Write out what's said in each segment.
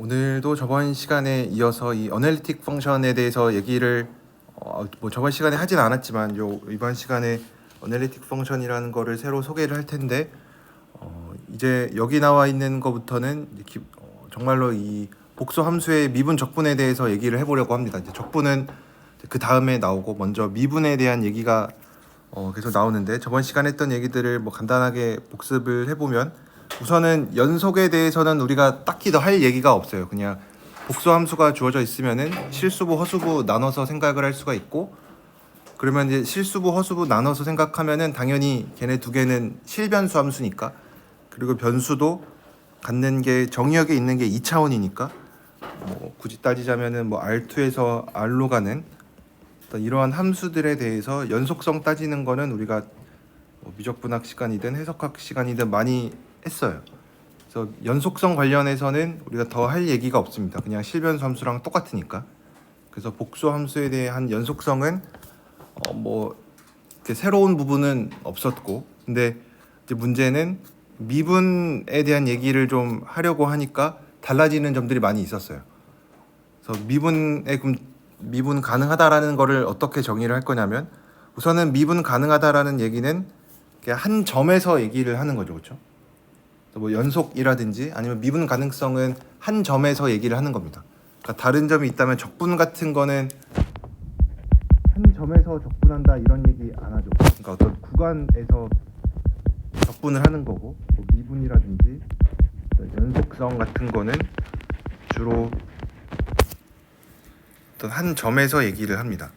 오늘도 저번 시간에 이어서 이 어널리틱 펑션에 대해서 얘기를 저번 시간에 하진 않았지만 이번 시간에 어널리틱 펑션이라는 거를 새로 소개를 할 텐데 이제 여기 나와 있는 것부터는 정말로 이 복수 함수의 미분 적분에 대해서 얘기를 해보려고 합니다. 이제 적분은 그 다음에 나오고 먼저 미분에 대한 얘기가 계속 나오는데, 저번 시간에 했던 얘기들을 뭐 간단하게 복습을 해보면, 우선은 연속에 대해서는 우리가 딱히 더 할 얘기가 없어요. 그냥 복수 함수가 주어져 있으면은 실수부 허수부 나눠서 생각을 할 수가 있고, 그러면 이제 실수부 허수부 나눠서 생각하면은 당연히 걔네 두 개는 실변수 함수니까, 그리고 변수도 갖는 게 정의역에 있는 게 2차원이니까 뭐 굳이 따지자면은 뭐 R2에서 R로 가는 이러한 함수들에 대해서 연속성 따지는 거는 우리가 뭐 미적분학 시간이든 해석학 시간이든 많이 했어요. 그래서 연속성 관련해서는 우리가 더 할 얘기가 없습니다. 그냥 실변수 함수랑 똑같으니까. 그래서 복수 함수에 대한 연속성은 뭐 이렇게 새로운 부분은 없었고, 근데 이제 문제는 미분에 대한 얘기를 좀 하려고 하니까 달라지는 점들이 많이 있었어요. 그래서 미분 가능하다라는 거를 어떻게 정의를 할 거냐면, 우선은 미분 가능하다라는 얘기는 한 점에서 얘기를 하는 거죠, 그렇죠? 뭐 연속이라든지 아니면 미분 가능성은 한 점에서 얘기를 하는 겁니다. 그러니까 다른 점이 있다면 적분 같은 거는 한 점에서 적분한다 이런 얘기 안 하죠. 그러니까 어떤 구간에서 적분을 하는 거고, 뭐 미분이라든지 연속성 같은 거는 주로 어떤 한 점에서 얘기를 합니다.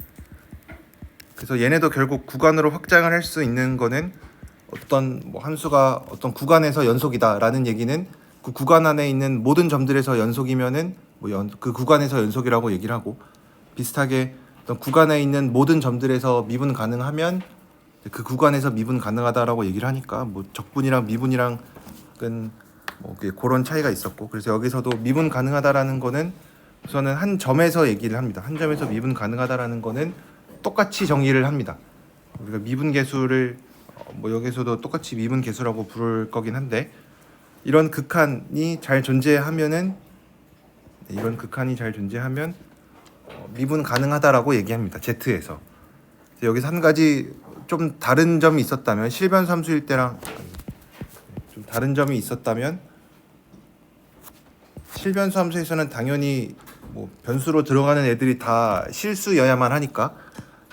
그래서 얘네도 결국 구간으로 확장을 할 수 있는 거는, 어떤 뭐 함수가 어떤 구간에서 연속이다라는 얘기는 그 구간 안에 있는 모든 점들에서 연속이면은 그 구간에서 연속이라고 얘기를 하고, 비슷하게 어떤 구간에 있는 모든 점들에서 미분 가능하면 그 구간에서 미분 가능하다라고 얘기를 하니까, 뭐 적분이랑 미분이랑은 뭐 그런 차이가 있었고, 그래서 여기서도 미분 가능하다라는 거는 우선은 한 점에서 얘기를 합니다. 한 점에서 미분 가능하다라는 거는 똑같이 정의를 합니다. 우리가 미분 계수를 뭐 여기서도 똑같이 미분 계수라고 부를 거긴 한데, 이런 극한이 잘 존재하면 미분 가능하다라고 얘기합니다. Z에서. 여기서 한 가지 좀 다른 점이 있었다면, 실변수 함수일 때랑 좀 다른 점이 있었다면, 실변수 함수에서는 당연히 뭐 변수로 들어가는 애들이 다 실수여야만 하니까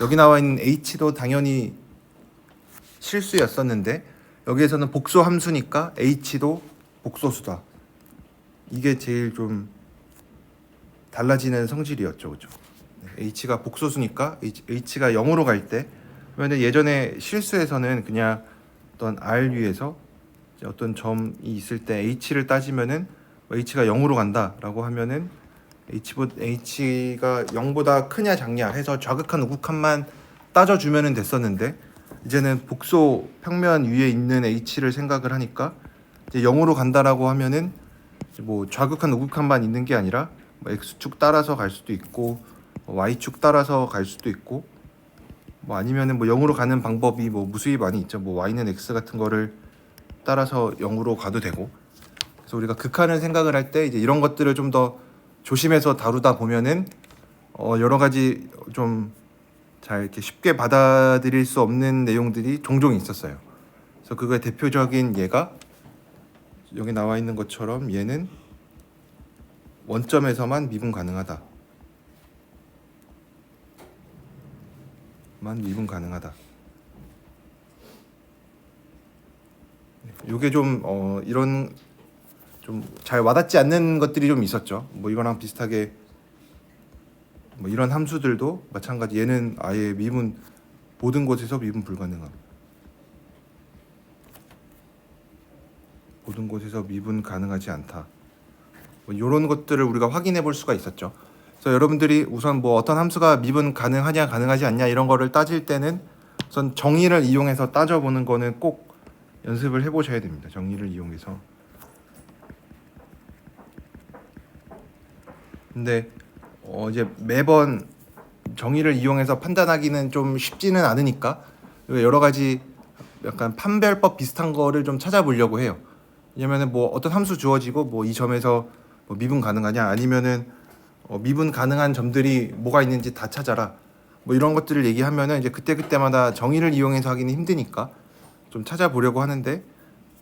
여기 나와 있는 h도 당연히 실수였었는데, 여기에서는 복수 함수니까 h도 복소수다. 이게 제일 좀 달라지는 성질이었죠, 그렇죠? h가 복소수니까 h가 0으로 갈 때, 그러면 예전에 실수에서는 그냥 어떤 r 위에서 어떤 점이 있을 때 h를 따지면은 h가 0으로 간다라고 하면은 h가 0보다 크냐 작냐 해서 좌극한 우극한만 따져주면 됐었는데, 이제는 복소 평면 위에 있는 h를 생각을 하니까 이제 0으로 간다라고 하면은 뭐 좌극한 우극한만 있는 게 아니라 뭐 x축 따라서 갈 수도 있고 y축 따라서 갈 수도 있고, 뭐 아니면은 뭐 0으로 가는 방법이 뭐 무수히 많이 있죠. 뭐 y는 x 같은 거를 따라서 0으로 가도 되고. 그래서 우리가 극한을 생각을 할 때 이제 이런 것들을 좀 더 조심해서 다루다 보면은 여러 가지 좀 잘 이렇게 쉽게 받아들일 수 없는 내용들이 종종 있었어요. 그래서 그거의 대표적인 예가 여기 나와 있는 것처럼, 얘는 원점에서만 미분 가능하다. 요게 좀 이런 좀 잘 와닿지 않는 것들이 좀 있었죠. 뭐 이거랑 비슷하게 뭐 이런 함수들도 마찬가지, 얘는 아예 모든 곳에서 미분 불가능함. 모든 곳에서 미분 가능하지 않다. 뭐 이런 것들을 우리가 확인해 볼 수가 있었죠. 그래서 여러분들이 우선 뭐 어떤 함수가 미분 가능하냐 가능하지 않냐 이런 거를 따질 때는 우선 정의를 이용해서 따져보는 거는 꼭 연습을 해보셔야 됩니다. 정의를 이용해서. 근데 이제 매번 정의를 이용해서 판단하기는 좀 쉽지는 않으니까 여러 가지 약간 판별법 비슷한 거를 좀 찾아보려고 해요. 왜냐면은 뭐 어떤 함수 주어지고 뭐 이 점에서 뭐 미분 가능하냐, 아니면은 미분 가능한 점들이 뭐가 있는지 다 찾아라, 뭐 이런 것들을 얘기하면은 이제 그때그때마다 정의를 이용해서 하기는 힘드니까 좀 찾아보려고 하는데,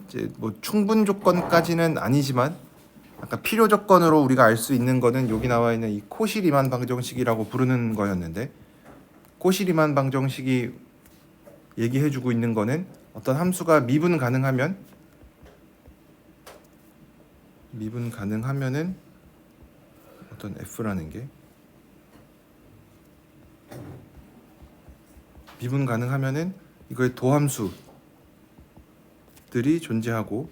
이제 뭐 충분 조건까지는 아니지만 약간 필요 조건으로 우리가 알 수 있는 거는 여기 나와 있는 이 코시 리만 방정식이라고 부르는 거였는데, 코시 리만 방정식이 얘기해주고 있는 거는 어떤 함수가 미분 가능하면은 어떤 f라는 게 미분 가능하면은 이거의 도함수들이 존재하고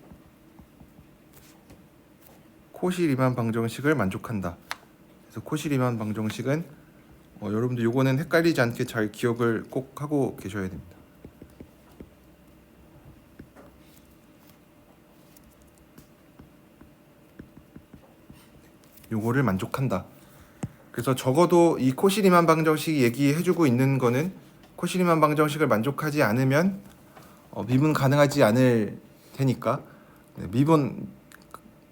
코시 리만 방정식을 만족한다. 그래서 코시 리만 방정식은 여러분들 요거는 헷갈리지 않게 잘 기억을 꼭 하고 계셔야 됩니다. 요거를 만족한다. 그래서 적어도 이 코시 리만 방정식이 얘기해주고 있는 거는 코시 리만 방정식을 만족하지 않으면 미분 가능하지 않을 테니까, 미분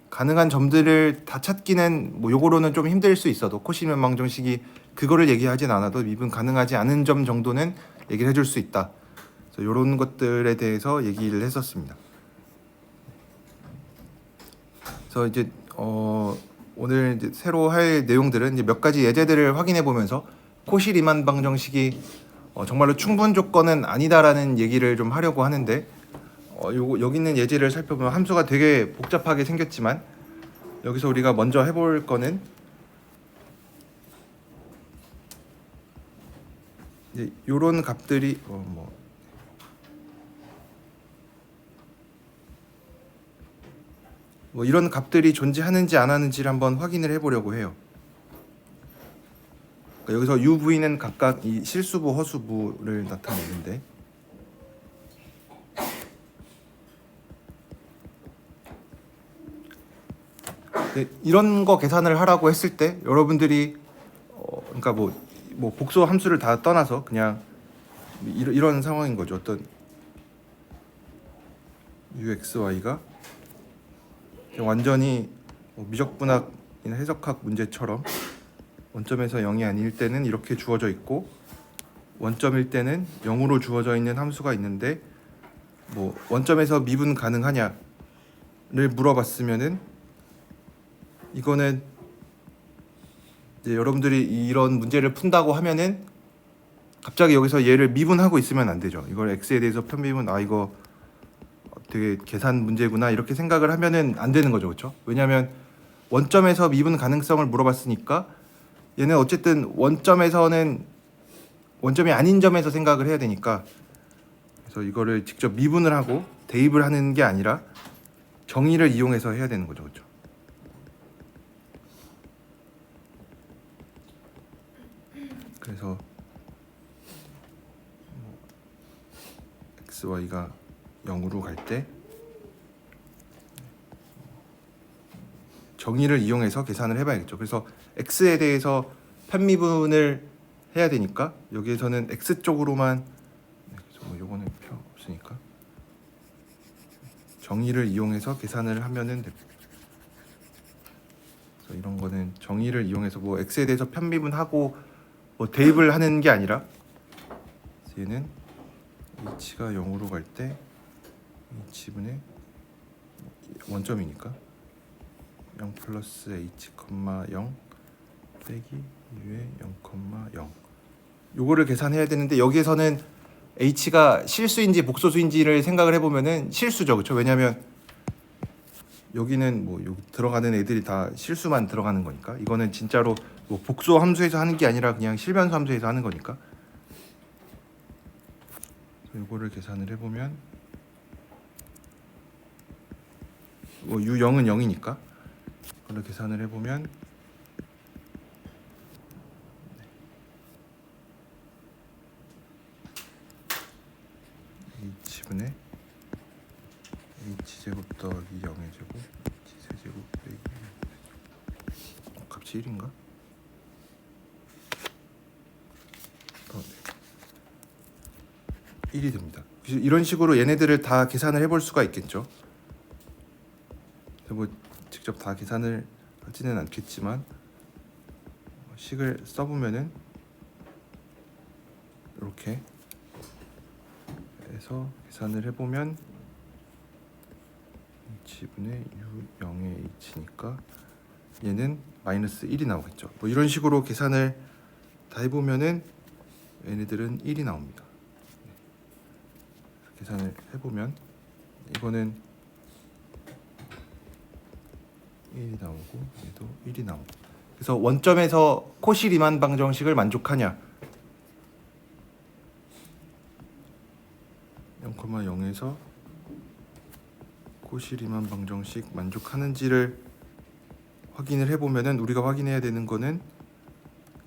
가능한 점들을 다 찾기는 뭐 요거로는 좀 힘들 수 있어도 코시 리만 방정식이 그거를 얘기하진 않아도 미분 가능하지 않은 점 정도는 얘기를 해줄 수 있다. 그래서 이런 것들에 대해서 얘기를 했었습니다. 그래서 이제 오늘 이제 새로 할 내용들은 이제 몇 가지 예제들을 확인해 보면서 코시 리만 방정식이 정말로 충분 조건은 아니다라는 얘기를 좀 하려고 하는데, 여기 있는 예제를 살펴보면 함수가 되게 복잡하게 생겼지만, 여기서 우리가 먼저 해볼 거는 이제 요런 값들이 뭐 이런 값들이 존재하는지 안 하는지를 한번 확인을 해보려고 해요. 그러니까 여기서 UV는 각각 이 실수부, 허수부를 나타내는데, 이런 거 계산을 하라고 했을 때 여러분들이 그러니까 뭐 복수 함수를 다 떠나서 그냥 이런 상황인 거죠. 어떤 UXY가 완전히 미적분학이나 해석학 문제처럼 원점에서 0이 아닐 때는 이렇게 주어져 있고, 원점일 때는 0으로 주어져 있는 함수가 있는데, 뭐 원점에서 미분 가능하냐를 물어봤으면은 이거는 이제 여러분들이 이런 문제를 푼다고 하면은 갑자기 여기서 얘를 미분하고 있으면 안 되죠. 이걸 x에 대해서 편미분, 이거 되게 계산 문제구나 이렇게 생각을 하면은 안 되는 거죠, 그렇죠? 왜냐하면 원점에서 미분 가능성을 물어봤으니까 얘는 어쨌든 원점에서는 원점이 아닌 점에서 생각을 해야 되니까, 그래서 이거를 직접 미분을 하고 대입을 하는 게 아니라 정의를 이용해서 해야 되는 거죠, 그렇죠? 그래서 xy가 0으로 갈 때 정의를 이용해서 계산을 해봐야겠죠. 그래서 x에 대해서 편미분을 해야 되니까 여기에서는 x 쪽으로만, 그래서 뭐 요거는 필요 없으니까 정의를 이용해서 계산을 하면은 됩니다. 그래서 이런 거는 정의를 이용해서 뭐 x에 대해서 편미분하고 뭐 대입을 하는 게 아니라, 얘는 h가 0으로 갈 때 h분의 원점이니까 0 플러스 h, 0 빼기 u의 0,0 요거를 계산해야 되는데, 여기에서는 h가 실수인지 복소수인지를 생각을 해보면은 실수죠, 그렇죠? 왜냐하면 여기는 뭐 여기 들어가는 애들이 다 실수만 들어가는 거니까, 이거는 진짜로 뭐 복수 함수에서 하는 게 아니라 그냥 실변수 함수에서 하는 거니까. 요거를 계산을 해보면 뭐 u0은 0이니까 이걸 계산을 해보면 h분의 h제곱 더하기 0의 제곱 h세제곱 빼기 값이 1인가? 네. 1이 됩니다. 이런 식으로 얘네들을 다 계산을 해볼 수가 있겠죠. 뭐 직접 다 계산을 하지는 않겠지만 식을 써보면은 이렇게 해서 계산을 해보면 h분의 u0의 h니까 얘는 마이너스 1이 나오겠죠. 뭐 이런 식으로 계산을 다 해보면은 얘네들은 1이 나옵니다. 계산을 해보면 이거는 1이 나오고 얘도 1이 나오고, 그래서 원점에서 코시 리만 방정식을 만족하냐, 0,0에서 코시 리만 방정식 만족하는지를 확인을 해보면은 우리가 확인해야 되는 거는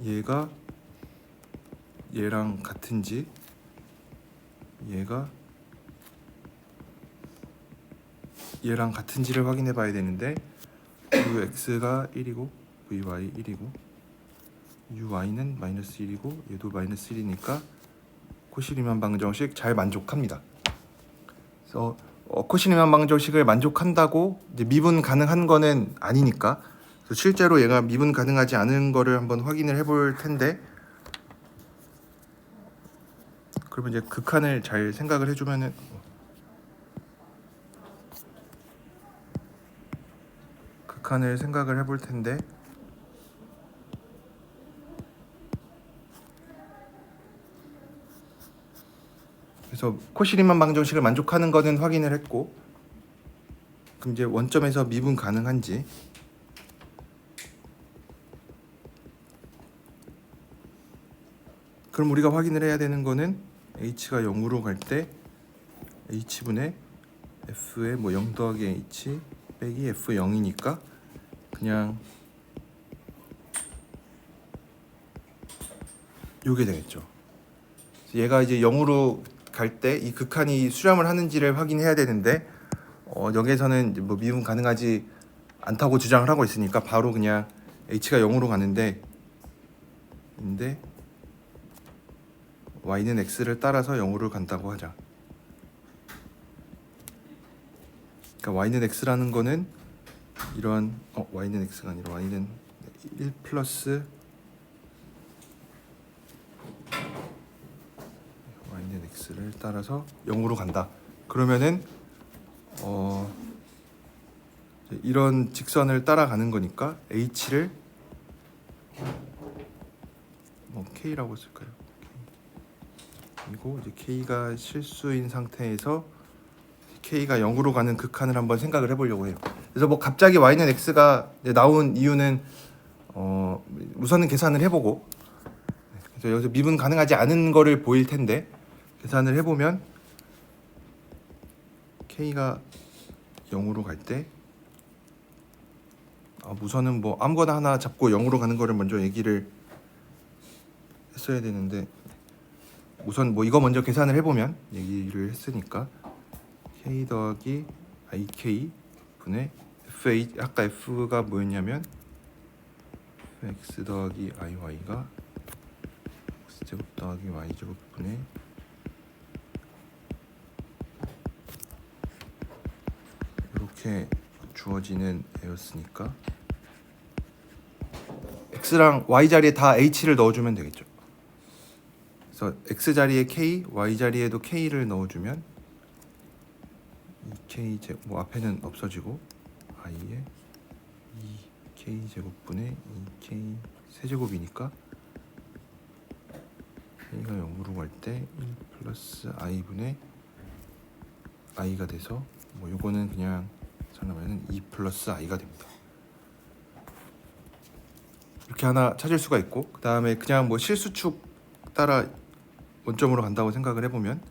얘가 얘랑 같은지, 얘가 얘랑 같은지를 확인해 봐야 되는데, vx가 1이고 vy 1이고 uy는 마이너스 1이고 얘도 마이너스 1이니까 코시 리만 방정식 잘 만족합니다. 그래서 코시 리만 방정식을 만족한다고 이제 미분 가능한 거는 아니니까, 그래서 실제로 얘가 미분 가능하지 않은 거를 한번 확인을 해볼 텐데, 그러면 이제 극한을 잘 생각을 해주면은 극한을 생각을 해볼 텐데, 그래서 코시 리만 방정식을 만족하는 거는 확인을 했고, 그럼 이제 원점에서 미분 가능한지, 그럼 우리가 확인을 해야 되는 거는 h가 0으로 갈 때 h분의 f의 뭐 0 더하기 h 빼기 f0이니까 그냥 요게 되겠죠. 얘가 이제 0으로 갈 때 이 극한이 수렴을 하는지를 확인해야 되는데, 여기에서는 뭐 미분 가능하지 않다고 주장을 하고 있으니까 바로 그냥 h가 0으로 가는데, 근데 y는 x를 따라서 0으로 간다고 하자. 그러니까 y는 x라는 거는 이런 y는 x가 아니라 y는 1 플러스 y는 x를 따라서 0으로 간다. 그러면은 이런 직선을 따라가는 거니까 h를 뭐 k라고 쓸까요? 그리고 이제 k가 실수인 상태에서 k가 0으로 가는 극한을 한번 생각을 해보려고 해요. 그래서 뭐 갑자기 y는 x가 나온 이유는 우선은 계산을 해보고, 그래서 여기서 미분 가능하지 않은 거를 보일 텐데, 계산을 해보면 k가 0으로 갈 때 우선은 뭐 아무거나 하나 잡고 0으로 가는 거를 먼저 얘기를 했어야 되는데, 우선 뭐 이거 먼저 계산을 해보면 얘기를 했으니까 k 더하기 ik 분의 f, 아까 f가 뭐였냐면 x 더하기 iy가 x제곱 더하기 y제곱 분의 이렇게 주어지는 애였으니까 x랑 y 자리에 다 h를 넣어주면 되겠죠. 그래서 x 자리에 k, y 자리에도 k를 넣어주면 2k 제곱, 뭐 앞에는 없어지고 i에 2k 제곱분의 2k 세제곱이니까 k가 0으로 갈 때 1 플러스 i분의 i가 돼서 뭐 요거는 그냥 설명하면 2 플러스 i가 됩니다. 이렇게 하나 찾을 수가 있고, 그 다음에 그냥 뭐 실수축 따라 원점으로 간다고 생각을 해보면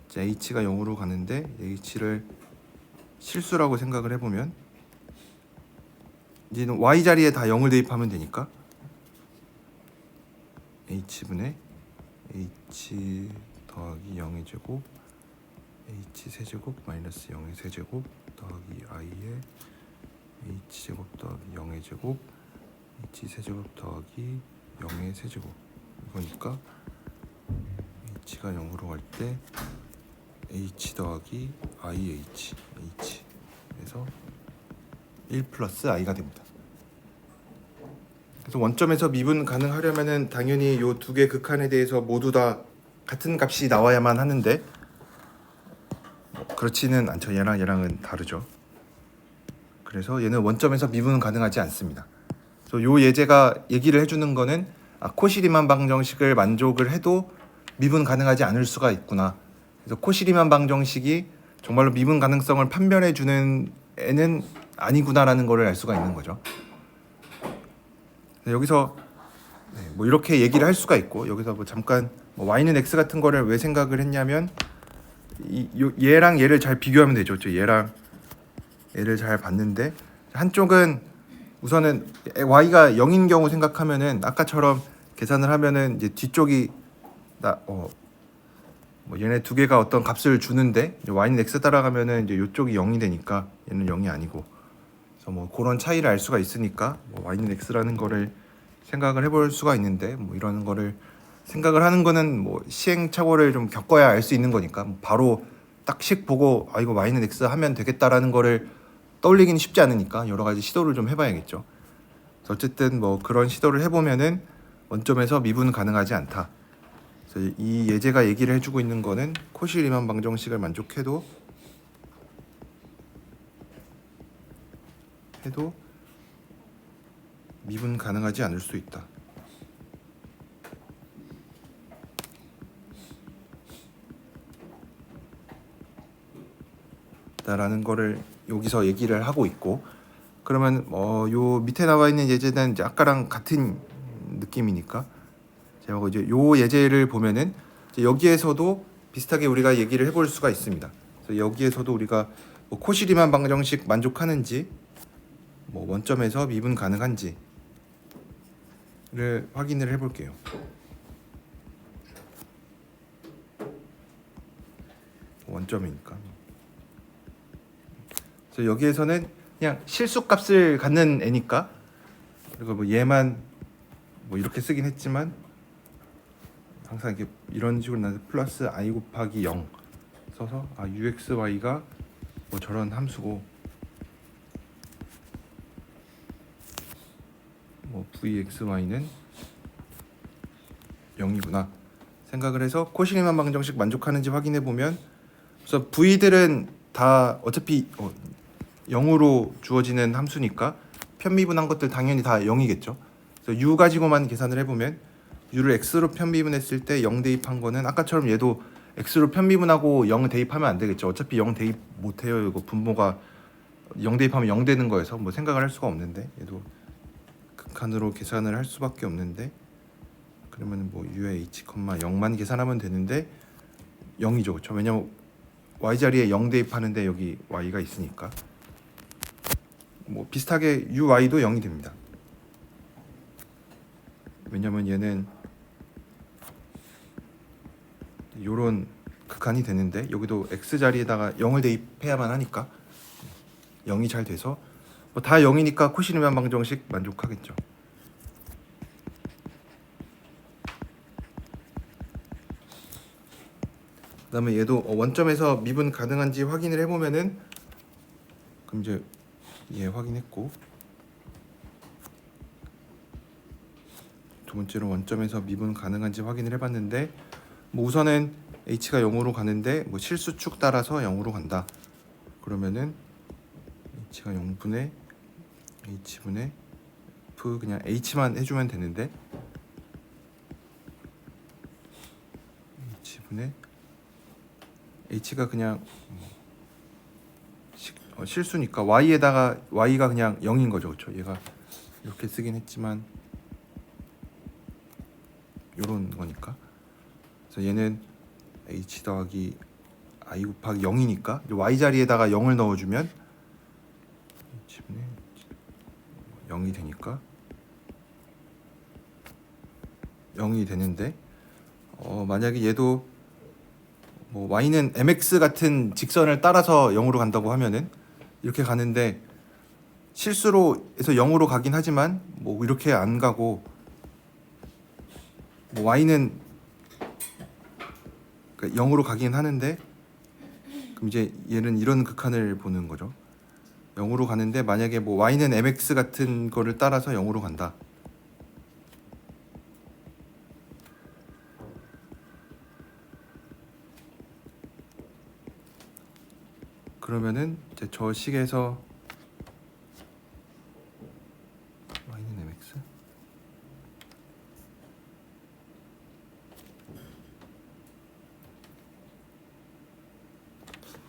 이제 h가 0으로 가는데 h를 실수라고 생각을 해보면 이제는 y 자리에 다 0을 대입하면 되니까 h분의 h 더하기 0의 제곱 h 세제곱 마이너스 0의 세제곱 더하기 i에 h 제곱 더하기 0의 제곱 h 세제곱 더하기 0의 세제곱, 이거니까 h가 0으로 갈 때 h 더하기 ih h 그래서 1 플러스 i가 됩니다. 그래서 원점에서 미분 가능하려면은 당연히 요 두 개 극한에 대해서 모두 다 같은 값이 나와야만 하는데 그렇지는 않죠. 얘랑은 다르죠. 그래서 얘는 원점에서 미분은 가능하지 않습니다. 그래서 요 예제가 얘기를 해주는 거는 코시리만 방정식을 만족을 해도 미분 가능하지 않을 수가 있구나. 그래서 코시리만 방정식이 정말로 미분 가능성을 판별해 주는 애는 아니구나라는 거를 알 수가 있는 거죠. 여기서 뭐 이렇게 얘기를 할 수가 있고, 여기서 뭐 잠깐 뭐 y는 x 같은 거를 왜 생각을 했냐면 얘랑 얘를 잘 비교하면 되죠. 얘랑 얘를 잘 봤는데 한쪽은 우선은 y가 0인 경우 생각하면은 아까처럼 계산을 하면은 이제 뒤쪽이 뭐 얘네 두 개가 어떤 값을 주는데 y는 x 따라가면은 이제 이쪽이 0이 되니까 얘는 0이 아니고, 그래서 뭐 그런 차이를 알 수가 있으니까 뭐 y는 x라는 거를 생각을 해볼 수가 있는데, 뭐 이런 거를 생각을 하는 거는 뭐 시행착오를 좀 겪어야 알 수 있는 거니까 뭐 바로 딱 식 보고 이거 y는 x 하면 되겠다라는 거를 떠올리기는 쉽지 않으니까 여러 가지 시도를 좀 해봐야겠죠. 어쨌든 뭐 그런 시도를 해보면은 원점에서 미분 가능하지 않다. 그래서 이 예제가 얘기를 해주고 있는 거는 코시 리만 방정식을 만족해도 미분 가능하지 않을 수 있다. 라는 거를 여기서 얘기를 하고 있고, 그러면 요 밑에 나와 있는 예제는 이제 아까랑 같은 느낌이니까 제가 이제 요 예제를 보면은 이제 여기에서도 비슷하게 우리가 얘기를 해볼 수가 있습니다. 그래서 여기에서도 우리가 뭐 코시리만 방정식 만족하는지, 뭐 원점에서 미분 가능한지를 확인을 해볼게요. 원점이니까. 그래서 여기에서는 그냥 실수값을 갖는 애니까, 그리고 뭐 얘만 뭐 이렇게 쓰긴 했지만 항상 이런 식으로 나서 플러스 i 곱하기 0 써서 uxy가 뭐 저런 함수고 뭐 vxy는 0이구나 생각을 해서 코시리만 방정식 만족하는지 확인해 보면, 그래서 v들은 다 어차피 0으로 주어지는 함수니까 편미분한 것들 당연히 다 0이겠죠. 그래서 u 가지고만 계산을 해보면 u를 x로 편미분했을 때 0 대입한 거는 아까처럼 얘도 x로 편미분하고 0 대입하면 안 되겠죠. 어차피 0 대입 못해요. 이거 분모가 0 대입하면 0 되는 거여서 뭐 생각을 할 수가 없는데, 얘도 극한으로 계산을 할 수밖에 없는데, 그러면 뭐 u의 h, 0만 계산하면 되는데 0이죠. 그렇죠? 왜냐면 y 자리에 0 대입하는데 여기 y가 있으니까. 뭐 비슷하게 uy도 0이 됩니다. 왜냐면 얘는 요런 극한이 되는데 여기도 x 자리에다가 0을 대입해야만 하니까 0이 잘 돼서 뭐 다 0이니까 코시리만 방정식 만족하겠죠. 그다음에 얘도 원점에서 미분 가능한지 확인을 해보면은, 그럼 이제 얘 확인했고, 두 번째로 원점에서 미분 가능한지 확인을 해봤는데, 뭐 우선은 h가 0으로 가는데 뭐 실수축 따라서 0으로 간다. 그러면은 h가 0분의 h분의 f, 그냥 h만 해주면 되는데 h분의 h가 그냥 실수니까 y에다가 y가 그냥 0인 거죠. 그렇죠? 얘가 이렇게 쓰긴 했지만 요런 거니까. 그래서 얘는 h 더하기 i 곱하기 0이니까 y 자리에다가 0을 넣어주면 h분의 0이 되니까 0이 되는데, 만약에 얘도 뭐 y는 mx 같은 직선을 따라서 0으로 간다고 하면은 이렇게 가는데, 실수로 해서 0으로 가긴 하지만 뭐 이렇게 안 가고, 뭐 y는 0으로 가긴 하는데, 그럼 이제 얘는 이런 극한을 보는 거죠. 0으로 가는데 만약에 뭐 y는 mx 같은 거를 따라서 0으로 간다. 그러면은 이제 저 식에서 y는 mx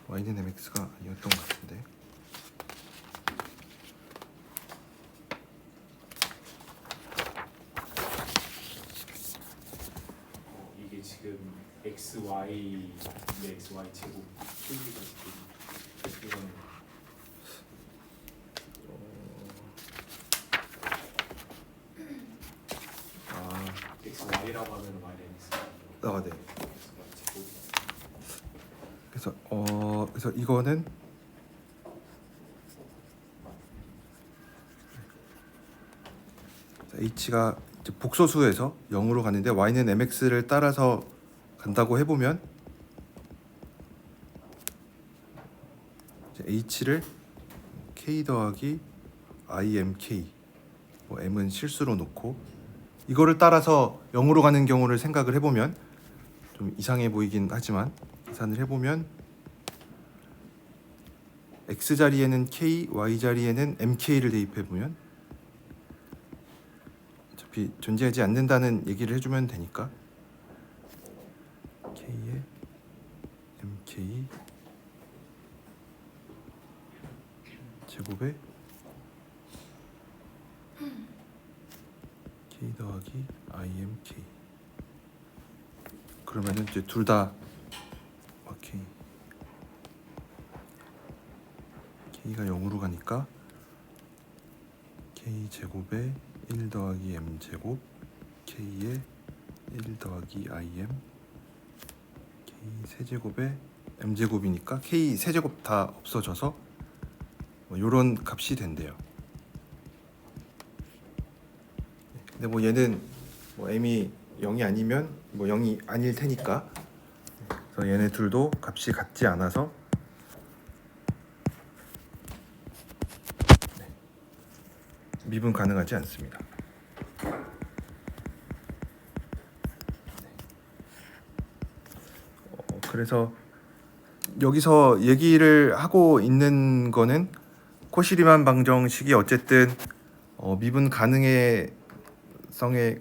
y는 mx가 아니었던 것 같은데. 이게 지금 xy 네, xy 제곱 크기가 지금 이거는 xy라고 하면 y는 아, 네. xy 제곱. 그래서 이거는 h가 이제 복소수에서 0으로 가는데 y는 mx를 따라서 간다고 해보면 이제 h를 k 더하기 imk, 뭐 m은 실수로 놓고 이거를 따라서 0으로 가는 경우를 생각을 해보면 좀 이상해 보이긴 하지만 계산을 해보면 x 자리에는 k, y 자리에는 mk를 대입해보면 어차피 존재하지 않는다는 얘기를 해주면 되니까 k에 mk 제곱에 k 더하기 imk. 그러면은 이제 둘 다 k가 0으로 가니까 k 제곱에 1 더하기 m 제곱 k에 1 더하기 im k 세제곱에 m 제곱이니까 k 세제곱 다 없어져서 뭐 요런 값이 된대요. 근데 뭐 얘는 뭐 m이 0이 아니면 뭐 0이 아닐 테니까 그래서 얘네 둘도 값이 같지 않아서 미분 가능하지 않습니다. 그래서 여기서 얘기를 하고 있는 거는 코시리만 방정식이 어쨌든 미분 가능성의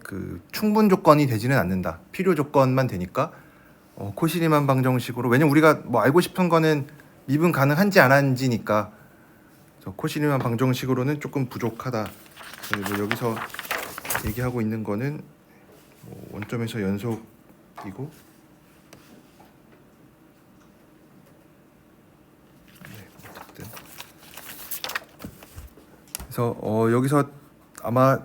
그 충분 조건이 되지는 않는다. 필요 조건만 되니까 코시리만 방정식으로, 왜냐면 우리가 뭐 알고 싶은 거는 미분 가능한지 안 한지니까 코시리만 방정식으로는 조금 부족하다. 그리고 여기서 얘기하고 있는 거는 뭐 원점에서 연속이고 어쨌든 그래서 여기서 아마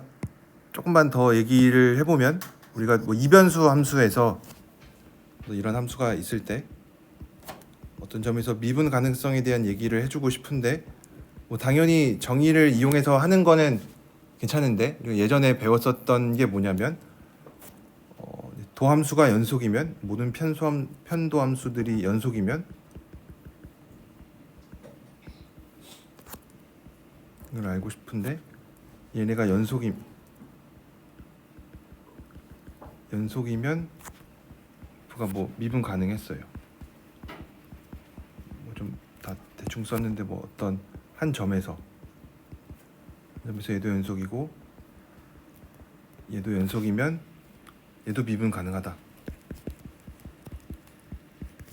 조금만 더 얘기를 해보면 우리가 뭐 이변수 함수에서 이런 함수가 있을 때 어떤 점에서 미분 가능성에 대한 얘기를 해주고 싶은데 뭐 당연히 정의를 이용해서 하는 거는 괜찮은데 예전에 배웠었던 게 뭐냐면 도함수가 연속이면 모든 편도함수들이 연속이면 이걸 알고 싶은데 얘네가 연속이면 F가 뭐 미분 가능했어요. 뭐 좀 다 대충 썼는데 뭐 어떤 한 점에서 얘도 연속이고 얘도 연속이면 얘도 미분 가능하다.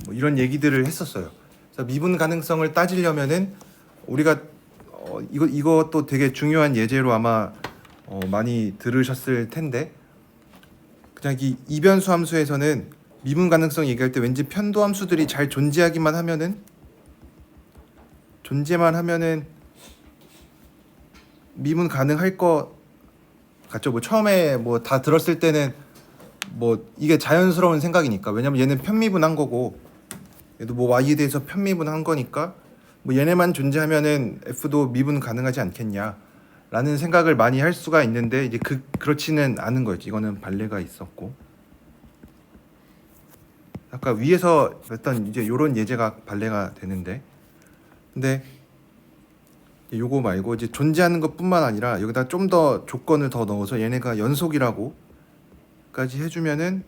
뭐 이런 얘기들을 했었어요. 그래서 미분 가능성을 따지려면은 우리가 이것도 되게 중요한 예제로 아마 많이 들으셨을 텐데 그냥 이 이변수 함수에서는 미분 가능성 얘기할 때 왠지 편도 함수들이 잘 존재만 하면은 미분 가능할 것 같죠. 뭐 처음에 뭐 다 들었을 때는 뭐 이게 자연스러운 생각이니까, 왜냐면 얘는 편미분한 거고 얘도 뭐 y에 대해서 편미분한 거니까 뭐 얘네만 존재하면은 f도 미분 가능하지 않겠냐 라는 생각을 많이 할 수가 있는데 이제 그렇지는 않은 거였지. 이거는 발레가 있었고 아까 위에서 했던 이제 요런 예제가 발레가 되는데, 근데 요거 말고 이제 존재하는 것뿐만 아니라 여기다 좀 더 조건을 더 넣어서 얘네가 연속이라고까지 해주면은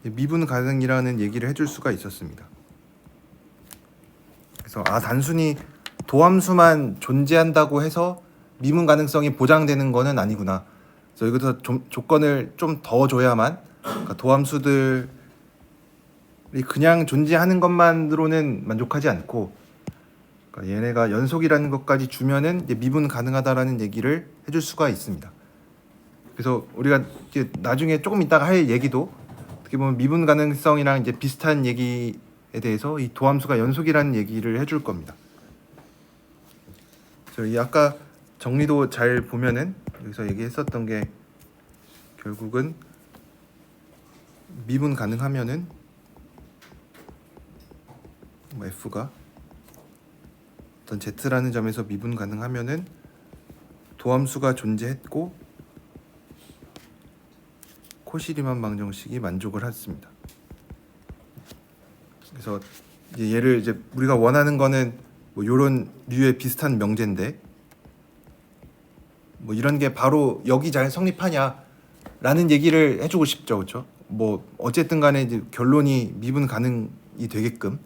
미분 가능이라는 얘기를 해줄 수가 있었습니다. 그래서 단순히 도함수만 존재한다고 해서 미분 가능성이 보장되는 거는 아니구나. 그래서 여기서 조건을 좀 더 줘야만, 그러니까 도함수들이 그냥 존재하는 것만으로는 만족하지 않고, 그러니까 얘네가 연속이라는 것까지 주면은 이제 미분 가능하다라는 얘기를 해줄 수가 있습니다. 그래서 우리가 이제 나중에 조금 이따가 할 얘기도 어떻게 보면 미분 가능성이랑 이제 비슷한 얘기에 대해서 이 도함수가 연속이라는 얘기를 해줄 겁니다. 그래서 이 아까 정리도 잘 보면은 여기서 얘기했었던 게 결국은 미분 가능하면은 뭐 F가 어떤 Z라는 점에서 미분 가능하면은 도함수가 존재했고 코시리만 방정식이 만족을 했습니다. 그래서 이제 얘를 이제 우리가 원하는 거는 뭐 이런 류의 비슷한 명제인데 뭐 이런 게 바로 여기 잘 성립하냐라는 얘기를 해주고 싶죠, 그렇죠? 뭐 어쨌든 간에 이제 결론이 미분 가능이 되게끔.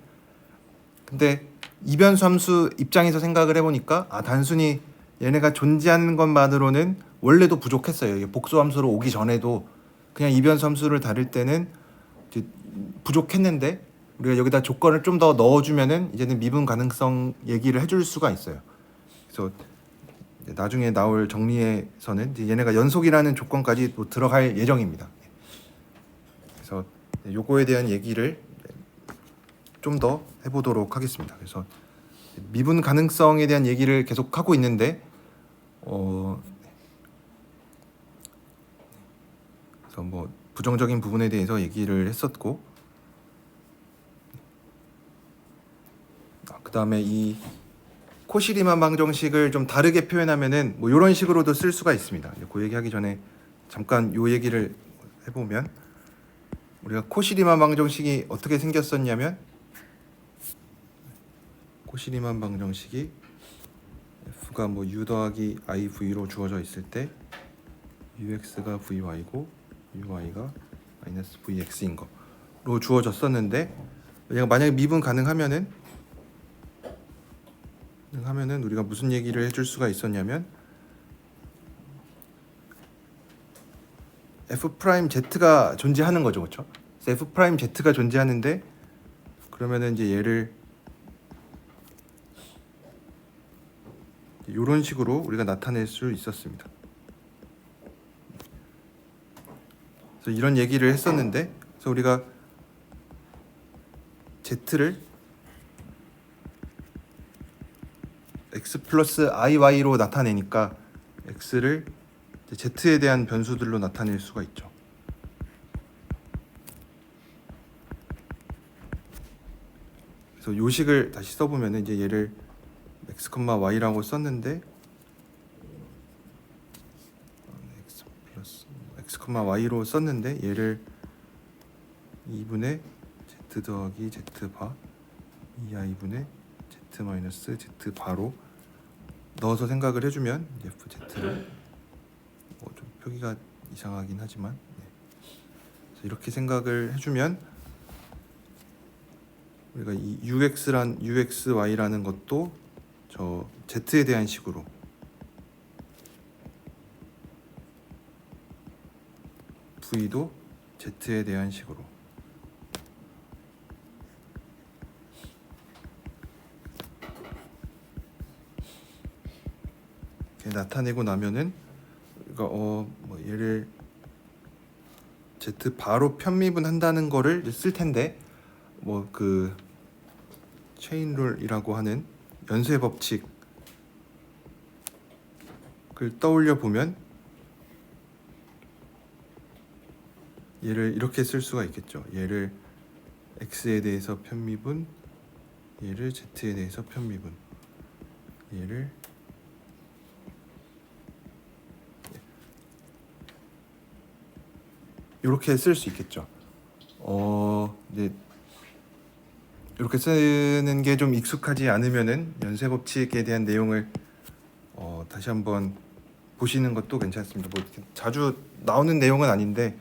근데 이변수 함수 입장에서 생각을 해보니까 단순히 얘네가 존재하는 것만으로는 원래도 부족했어요. 이게 복수 함수로 오기 전에도 그냥 이변수 함수를 다룰 때는 이제 부족했는데 우리가 여기다 조건을 좀 더 넣어주면은 이제는 미분 가능성 얘기를 해줄 수가 있어요. 그래서 나중에 나올 정리에서는 이제 얘네가 연속이라는 조건까지 또 들어갈 예정입니다. 그래서 요거에 대한 얘기를 좀 더 해보도록 하겠습니다. 그래서 미분 가능성에 대한 얘기를 계속 하고 있는데 그래서 뭐 부정적인 부분에 대해서 얘기를 했었고 그다음에 이 코시리만 방정식을 좀 다르게 표현하면은 뭐 이런 식으로도 쓸 수가 있습니다. 그 얘기하기 전에 잠깐 요 얘기를 해보면 우리가 코시리만 방정식이 어떻게 생겼었냐면 코시리만 방정식이 f가 뭐 u 더하기 i v로 주어져 있을 때 ux가 vy고 uy가 마이너스 vx인 거로 주어졌었는데 얘가 만약에 미분 가능하면은 우리가 무슨 얘기를 해줄 수가 있었냐면 f'z가 존재하는 거죠, 그렇죠? f'z가 존재하는데 그러면은 이제 얘를 이런 식으로 우리가 나타낼 수 있었습니다. 그래서 이런 얘기를 했었는데, 그래서 우리가 z를 x 플러스 iy로 나타내니까 x를 z에 대한 변수들로 나타낼 수가 있죠. 그래서 요식을 다시 써보면 이제 얘를 x, y라고 썼는데 x, y로 썼는데 얘를 2분의 z 더하기 z 바 2i분의 z 마이너스 z 바로 넣어서 생각을 해주면 fz를 좀 표기가 이상하긴 하지만 그래서 이렇게 생각을 해주면 우리가 이 uxy라는 것도 저 z에 대한 식으로 v도 z에 대한 식으로 이렇게 나타내고 나면은 그러니까 뭐 얘를 z 바로 편미분 한다는 거를 쓸 텐데 뭐 그 체인룰이라고 하는 연쇄 법칙을 떠올려 보면 얘를 이렇게 쓸 수가 있겠죠. 얘를 x에 대해서 편미분, 얘를 z에 대해서 편미분, 얘를 이렇게 쓸 수 있겠죠. 이제 이렇게 쓰는 게 좀 익숙하지 않으면은 연쇄 법칙에 대한 내용을 다시 한번 보시는 것도 괜찮습니다. 뭐 자주 나오는 내용은 아닌데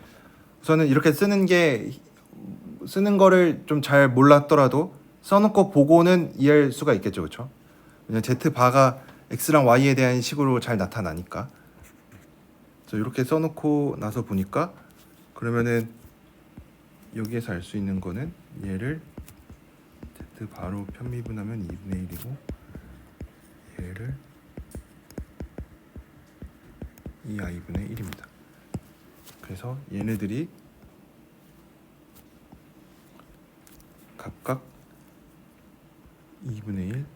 우선은 이렇게 쓰는 거를 좀 잘 몰랐더라도 써놓고 보고는 이해할 수가 있겠죠, 그렇죠? 왜냐면 z 바가 x랑 y에 대한 식으로 잘 나타나니까. 그래서 이렇게 써놓고 나서 보니까 그러면은 여기에서 알 수 있는 거는 얘를 z 바로 편미분하면 2분의 1이고 얘를 2i분의 1입니다. 그래서 얘네들이 각각 2분의 1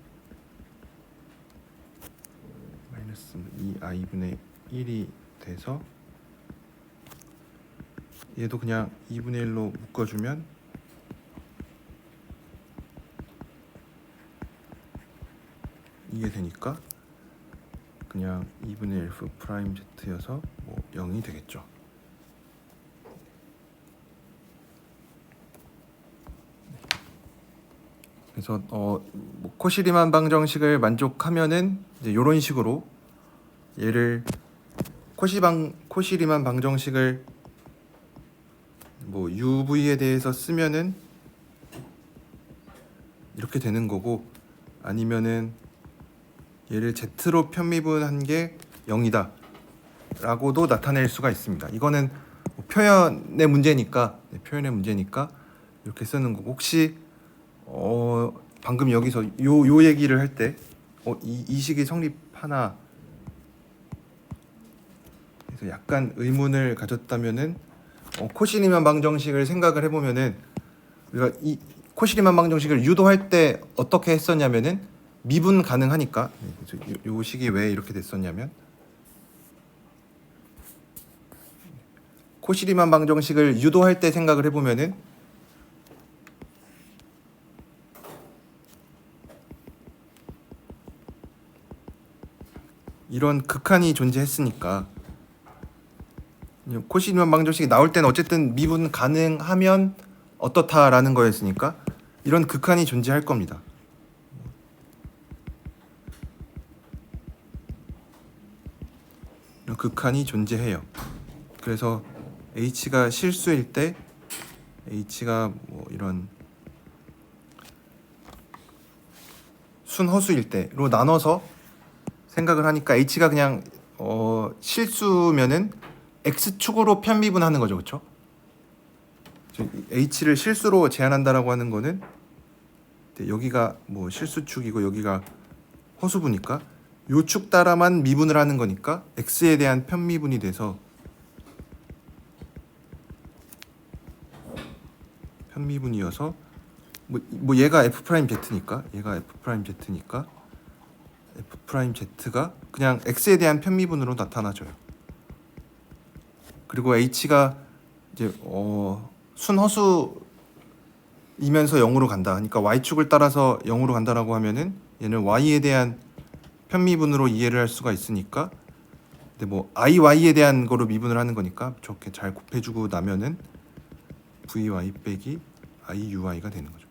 마이너스 2i분의 1이 돼서 얘도 그냥 2분의 1로 묶어주면 이게 되니까 그냥 2분의 f 프라임 z여서 뭐 0이 되겠죠. 그래서 뭐 코시리만 방정식을 만족하면은 이제 이런 식으로 얘를 코시리만 방정식을 뭐 UV에 대해서 쓰면은 이렇게 되는 거고, 아니면은 얘를 Z로 편미분한 게 0이다 라고도 나타낼 수가 있습니다. 이거는 뭐 표현의 문제니까 이렇게 쓰는 거고, 혹시 방금 여기서 요 얘기를 할 때 이 식이 성립하나 그래서 약간 의문을 가졌다면은 코시리만 방정식을 생각을 해보면은 우리가 이 코시리만 방정식을 유도할 때 어떻게 했었냐면은 미분 가능하니까. 그래서 요 식이 왜 이렇게 됐었냐면 코시리만 방정식을 유도할 때 생각을 해보면은 이런 극한이 존재했으니까 코시리만 방정식이 나올 때는 어쨌든 미분 가능하면 어떻다라는 거였으니까 이런 극한이 존재할 겁니다. 이런 극한이 존재해요. 그래서 h가 실수일 때, h가 뭐 이런 순허수일 때로 나눠서 생각을 하니까 h가 그냥 실수면은 x축으로 편미분하는 거죠, 그렇죠? h를 실수로 제한한다라고 하는 거는 여기가 뭐 실수축이고 여기가 허수부니까 요 축 따라만 미분을 하는 거니까 x에 대한 편미분이 돼서 편미분이어서 뭐 얘가 f 프라임 z니까 f 프라임 z가 그냥 x에 대한 편미분으로 나타나져요. 그리고 h가 이제 순허수이면서 0으로 간다. 그러니까 y축을 따라서 0으로 간다라고 하면은 얘는 y에 대한 편미분으로 이해를 할 수가 있으니까, 근데 뭐 iy에 대한 거로 미분을 하는 거니까 저렇게 잘 곱해주고 나면은 vy 빼기 iuy가 되는 거죠.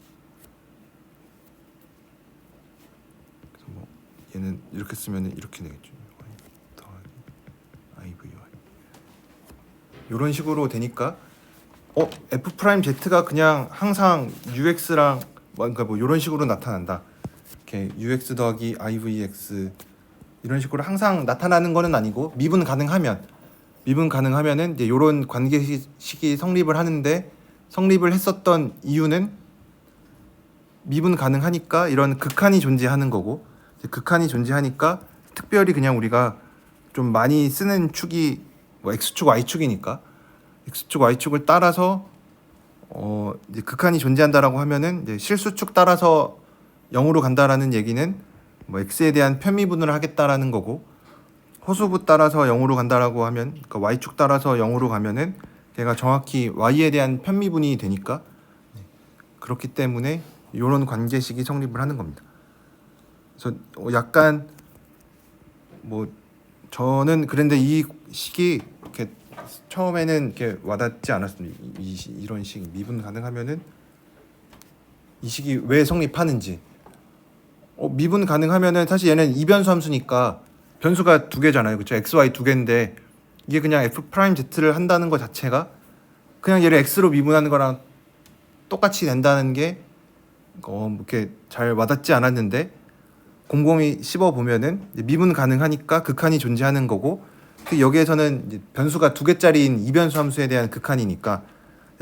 그래서 뭐 얘는 이렇게 쓰면은 이렇게 되겠죠. y 더하기 ivy 이런 식으로 되니까 f 프라임 z가 그냥 항상 ux랑 그러니까 뭐 이런 식으로 나타난다. 이렇게 ux 더하기 ivx 이런 식으로 항상 나타나는 거는 아니고 미분 가능하면은 이제 이런 관계식이 성립을 하는데, 성립을 했었던 이유는 미분 가능하니까 이런 극한이 존재하는 거고, 극한이 존재하니까 특별히 그냥 우리가 좀 많이 쓰는 축이 뭐 x축 y축이니까 x축 y축을 따라서 이제 극한이 존재한다라고 하면은 이제 실수축 따라서 0으로 간다라는 얘기는 뭐 x에 대한 편미분을 하겠다라는 거고, 호수부 따라서 0으로 간다라고 하면, 그러니까 y축 따라서 0으로 가면은 걔가 정확히 y에 대한 편미분이 되니까, 그렇기 때문에 이런 관계식이 성립을 하는 겁니다. 그래서 약간 뭐 저는 그런데 이 식이 이렇게 처음에는 이렇게 와닿지 않았습니다. 이런 식 미분 가능하면은 이 식이 왜 성립하는지. 미분 가능하면은 사실 얘는 이변수 함수니까 변수가 두 개잖아요, 그렇죠? x, y 두 개인데 이게 그냥 f 프라임 z를 한다는 것 자체가 그냥 얘를 x로 미분하는 거랑 똑같이 된다는 게 이렇게 잘 와닿지 않았는데 곰곰이 씹어 보면은 미분 가능하니까 극한이 존재하는 거고, 그 여기에서는 이제 변수가 두 개짜리인 이변수 함수에 대한 극한이니까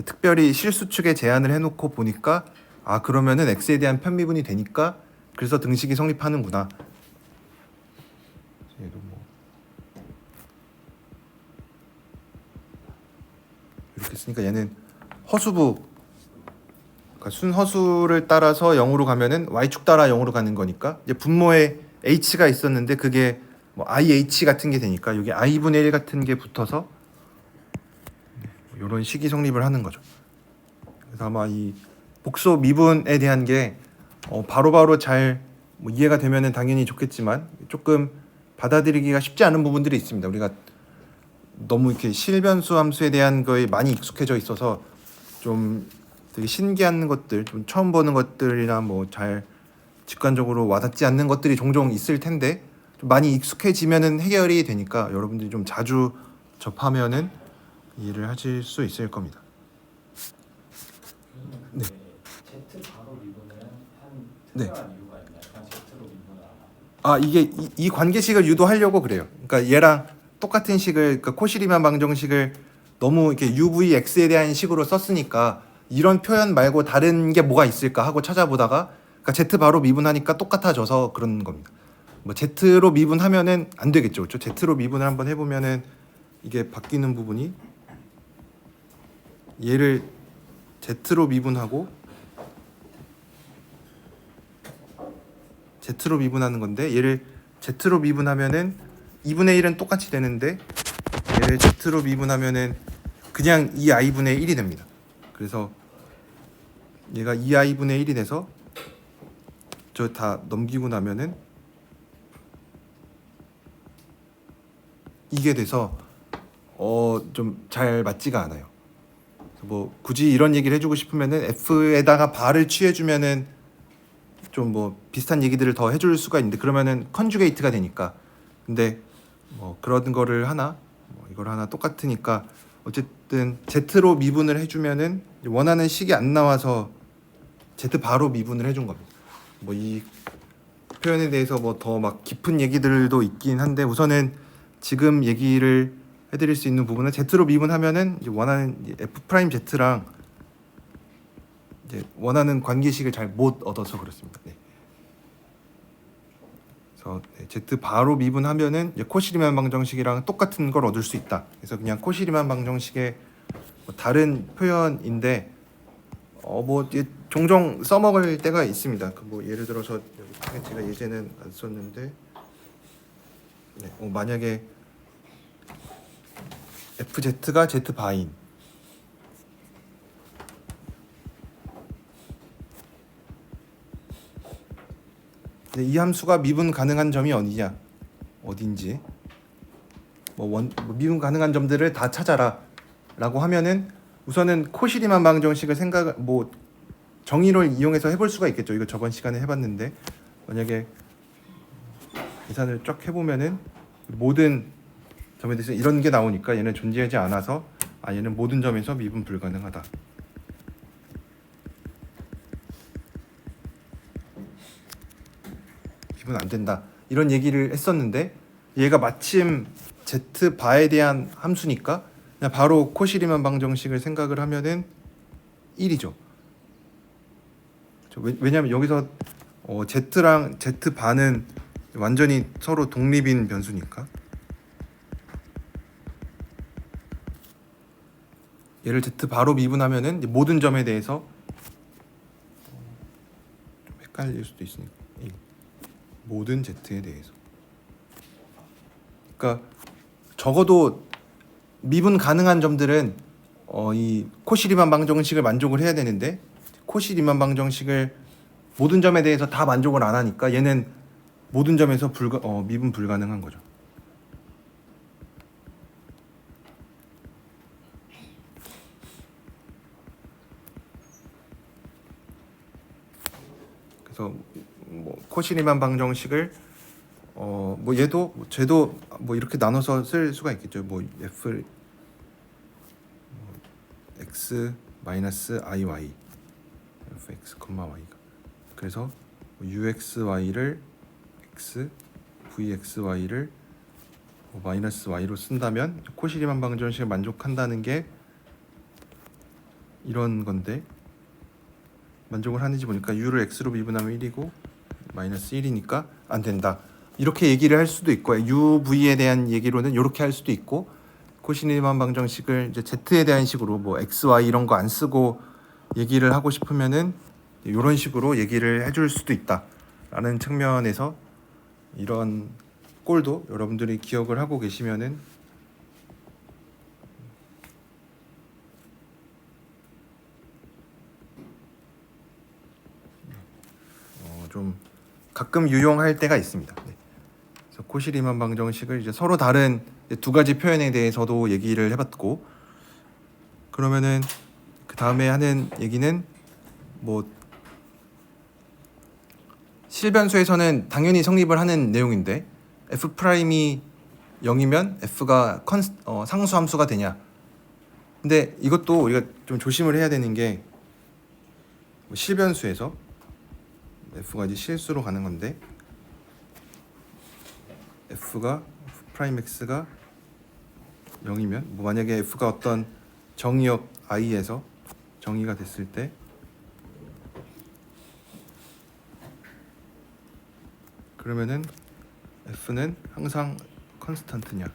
특별히 실수축에 제한을 해놓고 보니까 아 그러면은 x에 대한 편미분이 되니까 그래서 등식이 성립하는구나. 얘도 뭐 이렇게 쓰니까 얘는 허수부, 그러니까 순허수를 따라서 0으로 가면은 y축 따라 0으로 가는 거니까 이제 분모에 h가 있었는데 그게 뭐 IH 같은 게 되니까 여기 i분의 1 같은 게 붙어서 이런 식이 성립을 하는 거죠. 그래서 아마 이 복소 미분에 대한 게 바로바로 잘 뭐 이해가 되면은 당연히 좋겠지만 조금 받아들이기가 쉽지 않은 부분들이 있습니다. 우리가 너무 이렇게 실변수 함수에 대한 거에 많이 익숙해져 있어서 좀 되게 신기한 것들, 좀 처음 보는 것들이나 뭐 잘 직관적으로 와닿지 않는 것들이 종종 있을 텐데 좀 많이 익숙해지면은 해결이 되니까 여러분들이 좀 자주 접하면은 이해를 하실 수 있을 겁니다. 네. Z 바로 미분은 한 네. 특별한 이유가 있나요? 그냥 Z로 미분을 안 하고. 아 이게 이 관계식을 유도하려고 그래요. 그러니까 얘랑 똑같은 식을, 그러니까 코시리만 방정식을 너무 이렇게 UVX에 대한 식으로 썼으니까 이런 표현 말고 다른 게 뭐가 있을까 하고 찾아보다가 그러니까 Z 바로 미분하니까 똑같아져서 그런 겁니다. 뭐 Z로 미분하면은 안 되겠죠, 그렇죠? Z로 미분을 한번 해보면은 이게 바뀌는 부분이 얘를 Z로 미분하고 Z로 미분하는 건데 얘를 Z로 미분하면은 2분의 1은 똑같이 되는데 얘를 Z로 미분하면은 그냥 2i분의 1이 됩니다. 그래서 얘가 2i분의 1이 돼서 저 다 넘기고 나면은 이게 돼서 좀 잘 맞지가 않아요. 뭐 굳이 이런 얘기를 해주고 싶으면은 f에다가 bar을 취해주면은 좀 뭐 비슷한 얘기들을 더 해줄 수가 있는데 그러면은 컨주게이트가 되니까. 근데 뭐 그런 거를 하나 뭐 이걸 하나 똑같으니까 어쨌든 Z로 미분을 해주면은 원하는 식이 안 나와서 Z 바로 미분을 해준 겁니다. 뭐 이 표현에 대해서 뭐 더 막 깊은 얘기들도 있긴 한데 우선은 지금 얘기를 해드릴 수 있는 부분은 Z로 미분하면은 이제 원하는 F 프라임 Z랑 이제 원하는 관계식을 잘 못 얻어서 그렇습니다. 네. 그래서 Z 바로 미분하면은 이제 코시리만 방정식이랑 똑같은 걸 얻을 수 있다. 그래서 그냥 코시리만 방정식의 뭐 다른 표현인데 뭐 종종 써먹을 때가 있습니다. 그 뭐 예를 들어서 여기 제가 예제는 안 썼는데 네, 만약에 FZ가 Z 바인 이 함수가 미분 가능한 점이 어디냐, 어딘지 뭐 미분 가능한 점들을 다 찾아라라고 하면은 우선은 코시리만 방정식을 뭐 정의를 이용해서 해볼 수가 있겠죠. 이거 저번 시간에 해봤는데 만약에 계산을 쫙 해보면은 모든 점에 대해서 이런 게 나오니까 얘는 존재하지 않아서 얘는 모든 점에서 미분 불가능하다. 미분 안 된다. 이런 얘기를 했었는데 얘가 마침 Z 바에 대한 함수니까 그냥 바로 코시리만 방정식을 생각을 하면은 1이죠. 왜냐면 여기서 Z랑 Z 바는 완전히 서로 독립인 변수니까 얘를 Z 바로 미분하면은 모든 점에 대해서 좀 헷갈릴 수도 있으니까 모든 Z에 대해서 그러니까 적어도 미분 가능한 점들은 이 코시리만 방정식을 만족을 해야 되는데 코시리만 방정식을 모든 점에 대해서 다 만족을 안 하니까 얘는 모든 점에서 미분 불가능한 거죠. 그래서 뭐 코시리만 방정식을 뭐 쟤도 뭐 이렇게 나눠서 쓸 수가 있겠죠. 뭐 f x 마이너스 iy fx, y가 그래서 uxy를 x, vxy를 마이너스 y로 쓴다면 코시리만 방정식을 만족한다는 게 이런 건데, 만족을 하는지 보니까 u를 x로 미분하면 1이고 마이너스 1이니까 안 된다. 이렇게 얘기를 할 수도 있고, uv에 대한 얘기로는 이렇게 할 수도 있고, 코시리만 방정식을 이제 z에 대한 식으로 뭐 x, y 이런 거 안 쓰고 얘기를 하고 싶으면은 이런 식으로 얘기를 해줄 수도 있다라는 측면에서 이런 꼴도 여러분들이 기억을 하고 계시면은 좀 가끔 유용할 때가 있습니다. 네. 그래서 코시리만 방정식을 이제 서로 다른 두 가지 표현에 대해서도 얘기를 해봤고, 그러면은 그 다음에 하는 얘기는 뭐 실변수에서는 당연히 성립을 하는 내용인데, f 프라임이 0이면 f가 상수함수가 되냐. 근데 이것도 우리가 좀 조심을 해야 되는 게, 실변수에서 f가 이제 실수로 가는 건데, f 프라임 x가 0이면 뭐 만약에 f가 어떤 정의역 i에서 정의가 됐을 때 그러면은 f는 항상 컨스탄트냐.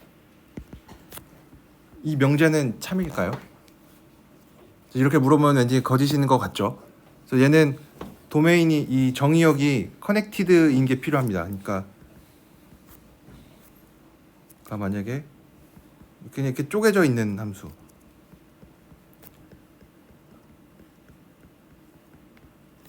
이 명제는 참일까요? 이렇게 물어보면 왠지 거짓인 것 같죠. 그래서 얘는 도메인이 이 정의역이 커넥티드인 게 필요합니다. 그러니까 만약에 그냥 이렇게 쪼개져 있는 함수,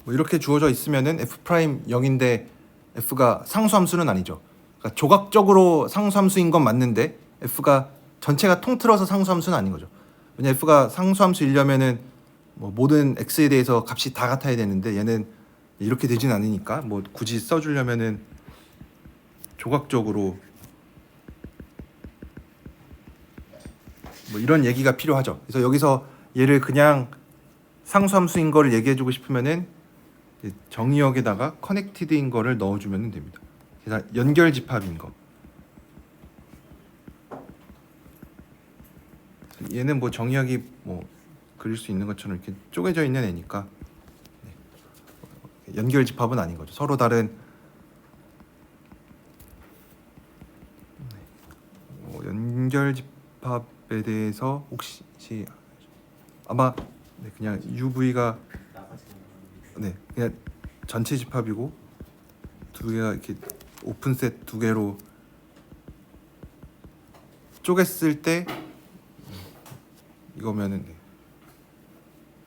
뭐 이렇게 주어져 있으면은 f 프라임 0인데 f가 상수함수는 아니죠. 그러니까 조각적으로 상수함수인 건 맞는데 f가 전체가 통틀어서 상수함수는 아닌 거죠. 왜냐 f가 상수함수이려면은 뭐 모든 x에 대해서 값이 다 같아야 되는데 얘는 이렇게 되진 않으니까 뭐 굳이 써주려면은 조각적으로 뭐 이런 얘기가 필요하죠. 그래서 여기서 얘를 그냥 상수함수인 거를 얘기해주고 싶으면은 정의역에다가 커넥티드인 거를 넣어주면 됩니다. 그래서 연결 집합인 거. 얘는 뭐 정의역이 뭐 그릴 수 있는 것처럼 이렇게 쪼개져 있는 애니까 연결 집합은 아닌 거죠. 서로 다른 연결 집합에 대해서 혹시 아마 그냥 UV가 그냥 전체 집합이고 두 개가 이렇게 오픈셋 두 개로 쪼갰을 때 이거면은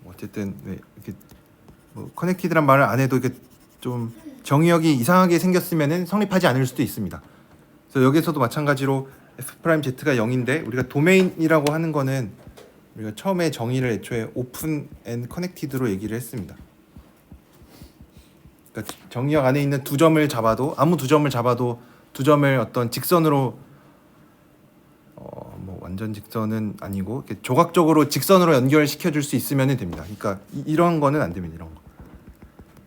어쨌든 이렇게 뭐 커넥티드란 말을 안 해도 이렇게 좀 정의역이 이상하게 생겼으면은 성립하지 않을 수도 있습니다. 그래서 여기서도 마찬가지로 f 프라임 z가 0인데 우리가 도메인이라고 하는 거는 우리가 처음에 정의를 애초에 오픈 앤 커넥티드로 얘기를 했습니다. 그러니까 정의역 안에 있는 두 점을 잡아도 아무 두 점을 잡아도 두 점을 어떤 직선으로 뭐 완전 직선은 아니고 이렇게 조각적으로 직선으로 연결시켜 줄 수 있으면 됩니다. 그러니까 이런 거는 안 됩니다. 이런 거.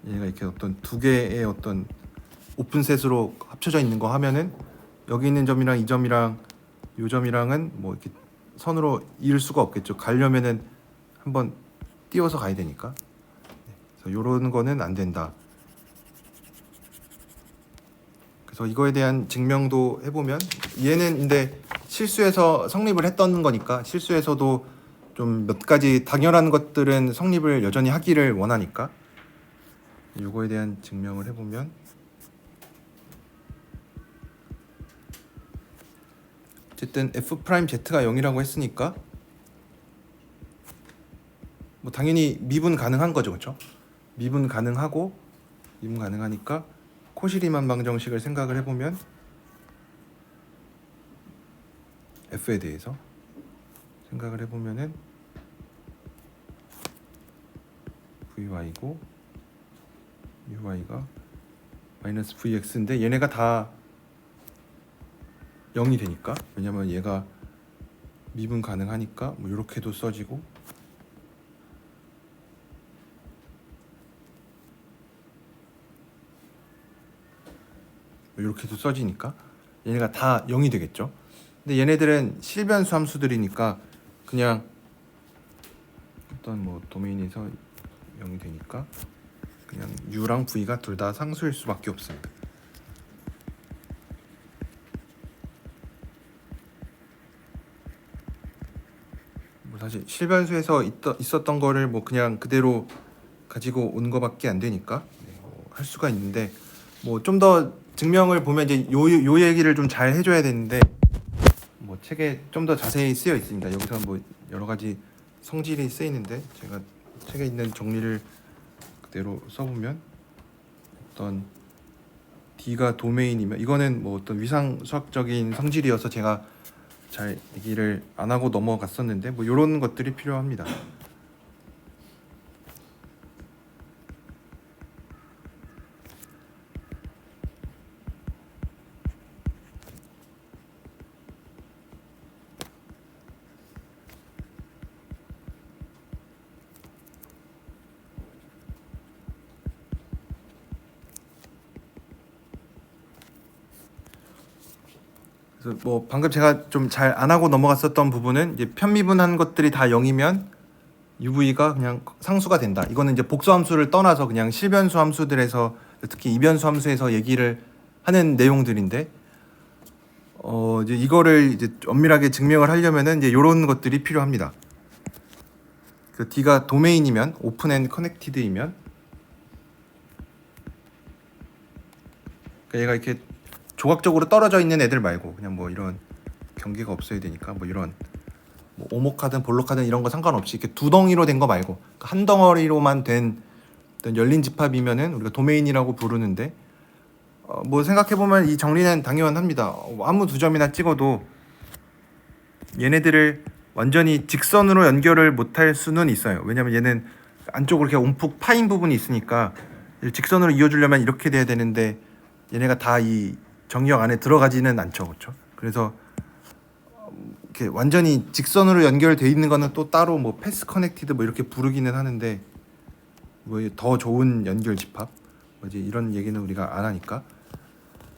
얘가 이렇게 어떤 두 개의 어떤 오픈셋으로 합쳐져 있는 거 하면은 여기 있는 점이랑 이 점이랑 이 점이랑은 뭐 이렇게 선으로 이을 수가 없겠죠. 가려면은 한번 띄워서 가야 되니까. 그래서 이런 거는 안 된다. 그래서 이거에 대한 증명도 해보면 얘는 근데 실수에서 성립을 했던 거니까 실수에서도 좀 몇 가지 당연한 것들은 성립을 여전히 하기를 원하니까 이거에 대한 증명을 해보면 어쨌든 f 프라임 z가 0이라고 했으니까 뭐 당연히 미분 가능한 거죠, 그렇죠? 미분 가능하니까 코시리만 방정식을 생각을 해보면 f에 대해서 생각을 해보면은 vy고 uy가 마이너스 vx인데 얘네가 다 0이 되니까, 왜냐면 얘가 미분 가능하니까 뭐 이렇게도 써지고 이렇게도 써지니까 얘네가 다 0이 되겠죠. 근데 얘네들은 실변수 함수들이니까 그냥 어떤 뭐 도메인에서 0이 되니까 그냥 u랑 v가 둘 다 상수일 수밖에 없습니다. 뭐 사실 실변수에서 있었던 거를 뭐 그냥 그대로 가지고 온 거밖에 안 되니까 할 수가 있는데 뭐 좀 더 증명을 보면 이제 요 얘기를 좀 잘 해줘야 되는데 뭐 책에 좀 더 자세히 쓰여 있습니다. 여기서 뭐 여러 가지 성질이 쓰이는데 제가 책에 있는 정리를 그대로 써보면 어떤 D가 도메인이면 이거는 뭐 어떤 위상 수학적인 성질이어서 제가 잘 얘기를 안 하고 넘어갔었는데 뭐 이런 것들이 필요합니다. 그래서 뭐 방금 제가 좀 잘 안 하고 넘어갔었던 부분은 이제 편미분한 것들이 다 0이면 UV가 그냥 상수가 된다. 이거는 이제 복수 함수를 떠나서 그냥 실변수 함수들에서 특히 이변수 함수에서 얘기를 하는 내용들인데 이제 이거를 이제 엄밀하게 증명을 하려면은 이제 이런 것들이 필요합니다. 그 D가 도메인이면 오픈 앤 커넥티드이면 그러니까 얘가 이렇게 조각적으로 떨어져 있는 애들 말고 그냥 뭐 이런 경계가 없어야 되니까 뭐 이런 뭐 오목하든 볼록하든 이런 거 상관없이 이렇게 두 덩이로 된 거 말고 한 덩어리로만 된 어떤 열린 집합이면은 우리가 도메인이라고 부르는데 뭐 생각해 보면 이 정리는 당연합니다. 아무 두 점이나 찍어도 얘네들을 완전히 직선으로 연결을 못할 수는 있어요. 왜냐면 얘는 안쪽으로 이렇게 움푹 파인 부분이 있으니까 직선으로 이어주려면 이렇게 돼야 되는데 얘네가 다 이 정역 안에 들어가지는 않죠, 그렇죠? 그래서 이렇게 완전히 직선으로 연결돼 있는 거는 또 따로 뭐 패스 커넥티드 뭐 이렇게 부르기는 하는데 뭐 더 좋은 연결 집합 뭐지 이런 얘기는 우리가 안 하니까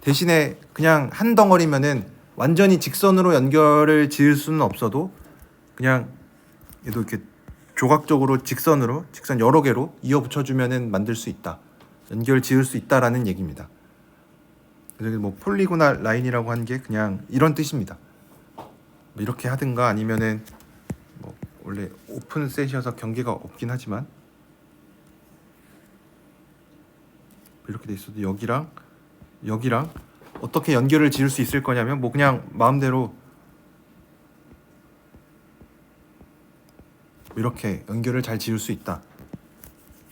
대신에 그냥 한 덩어리면은 완전히 직선으로 연결을 지을 수는 없어도 그냥 얘도 이렇게 조각적으로 직선 여러 개로 이어 붙여주면은 만들 수 있다, 연결 지을 수 있다라는 얘기입니다. 그래서 뭐 폴리고날 라인이라고 하는 게 그냥 이런 뜻입니다. 뭐 이렇게 하든가 아니면은 뭐 원래 오픈 셋이어서 경계가 없긴 하지만 이렇게 돼 있어도 여기랑 어떻게 연결을 지을 수 있을 거냐면 뭐 그냥 마음대로 이렇게 연결을 잘 지을 수 있다.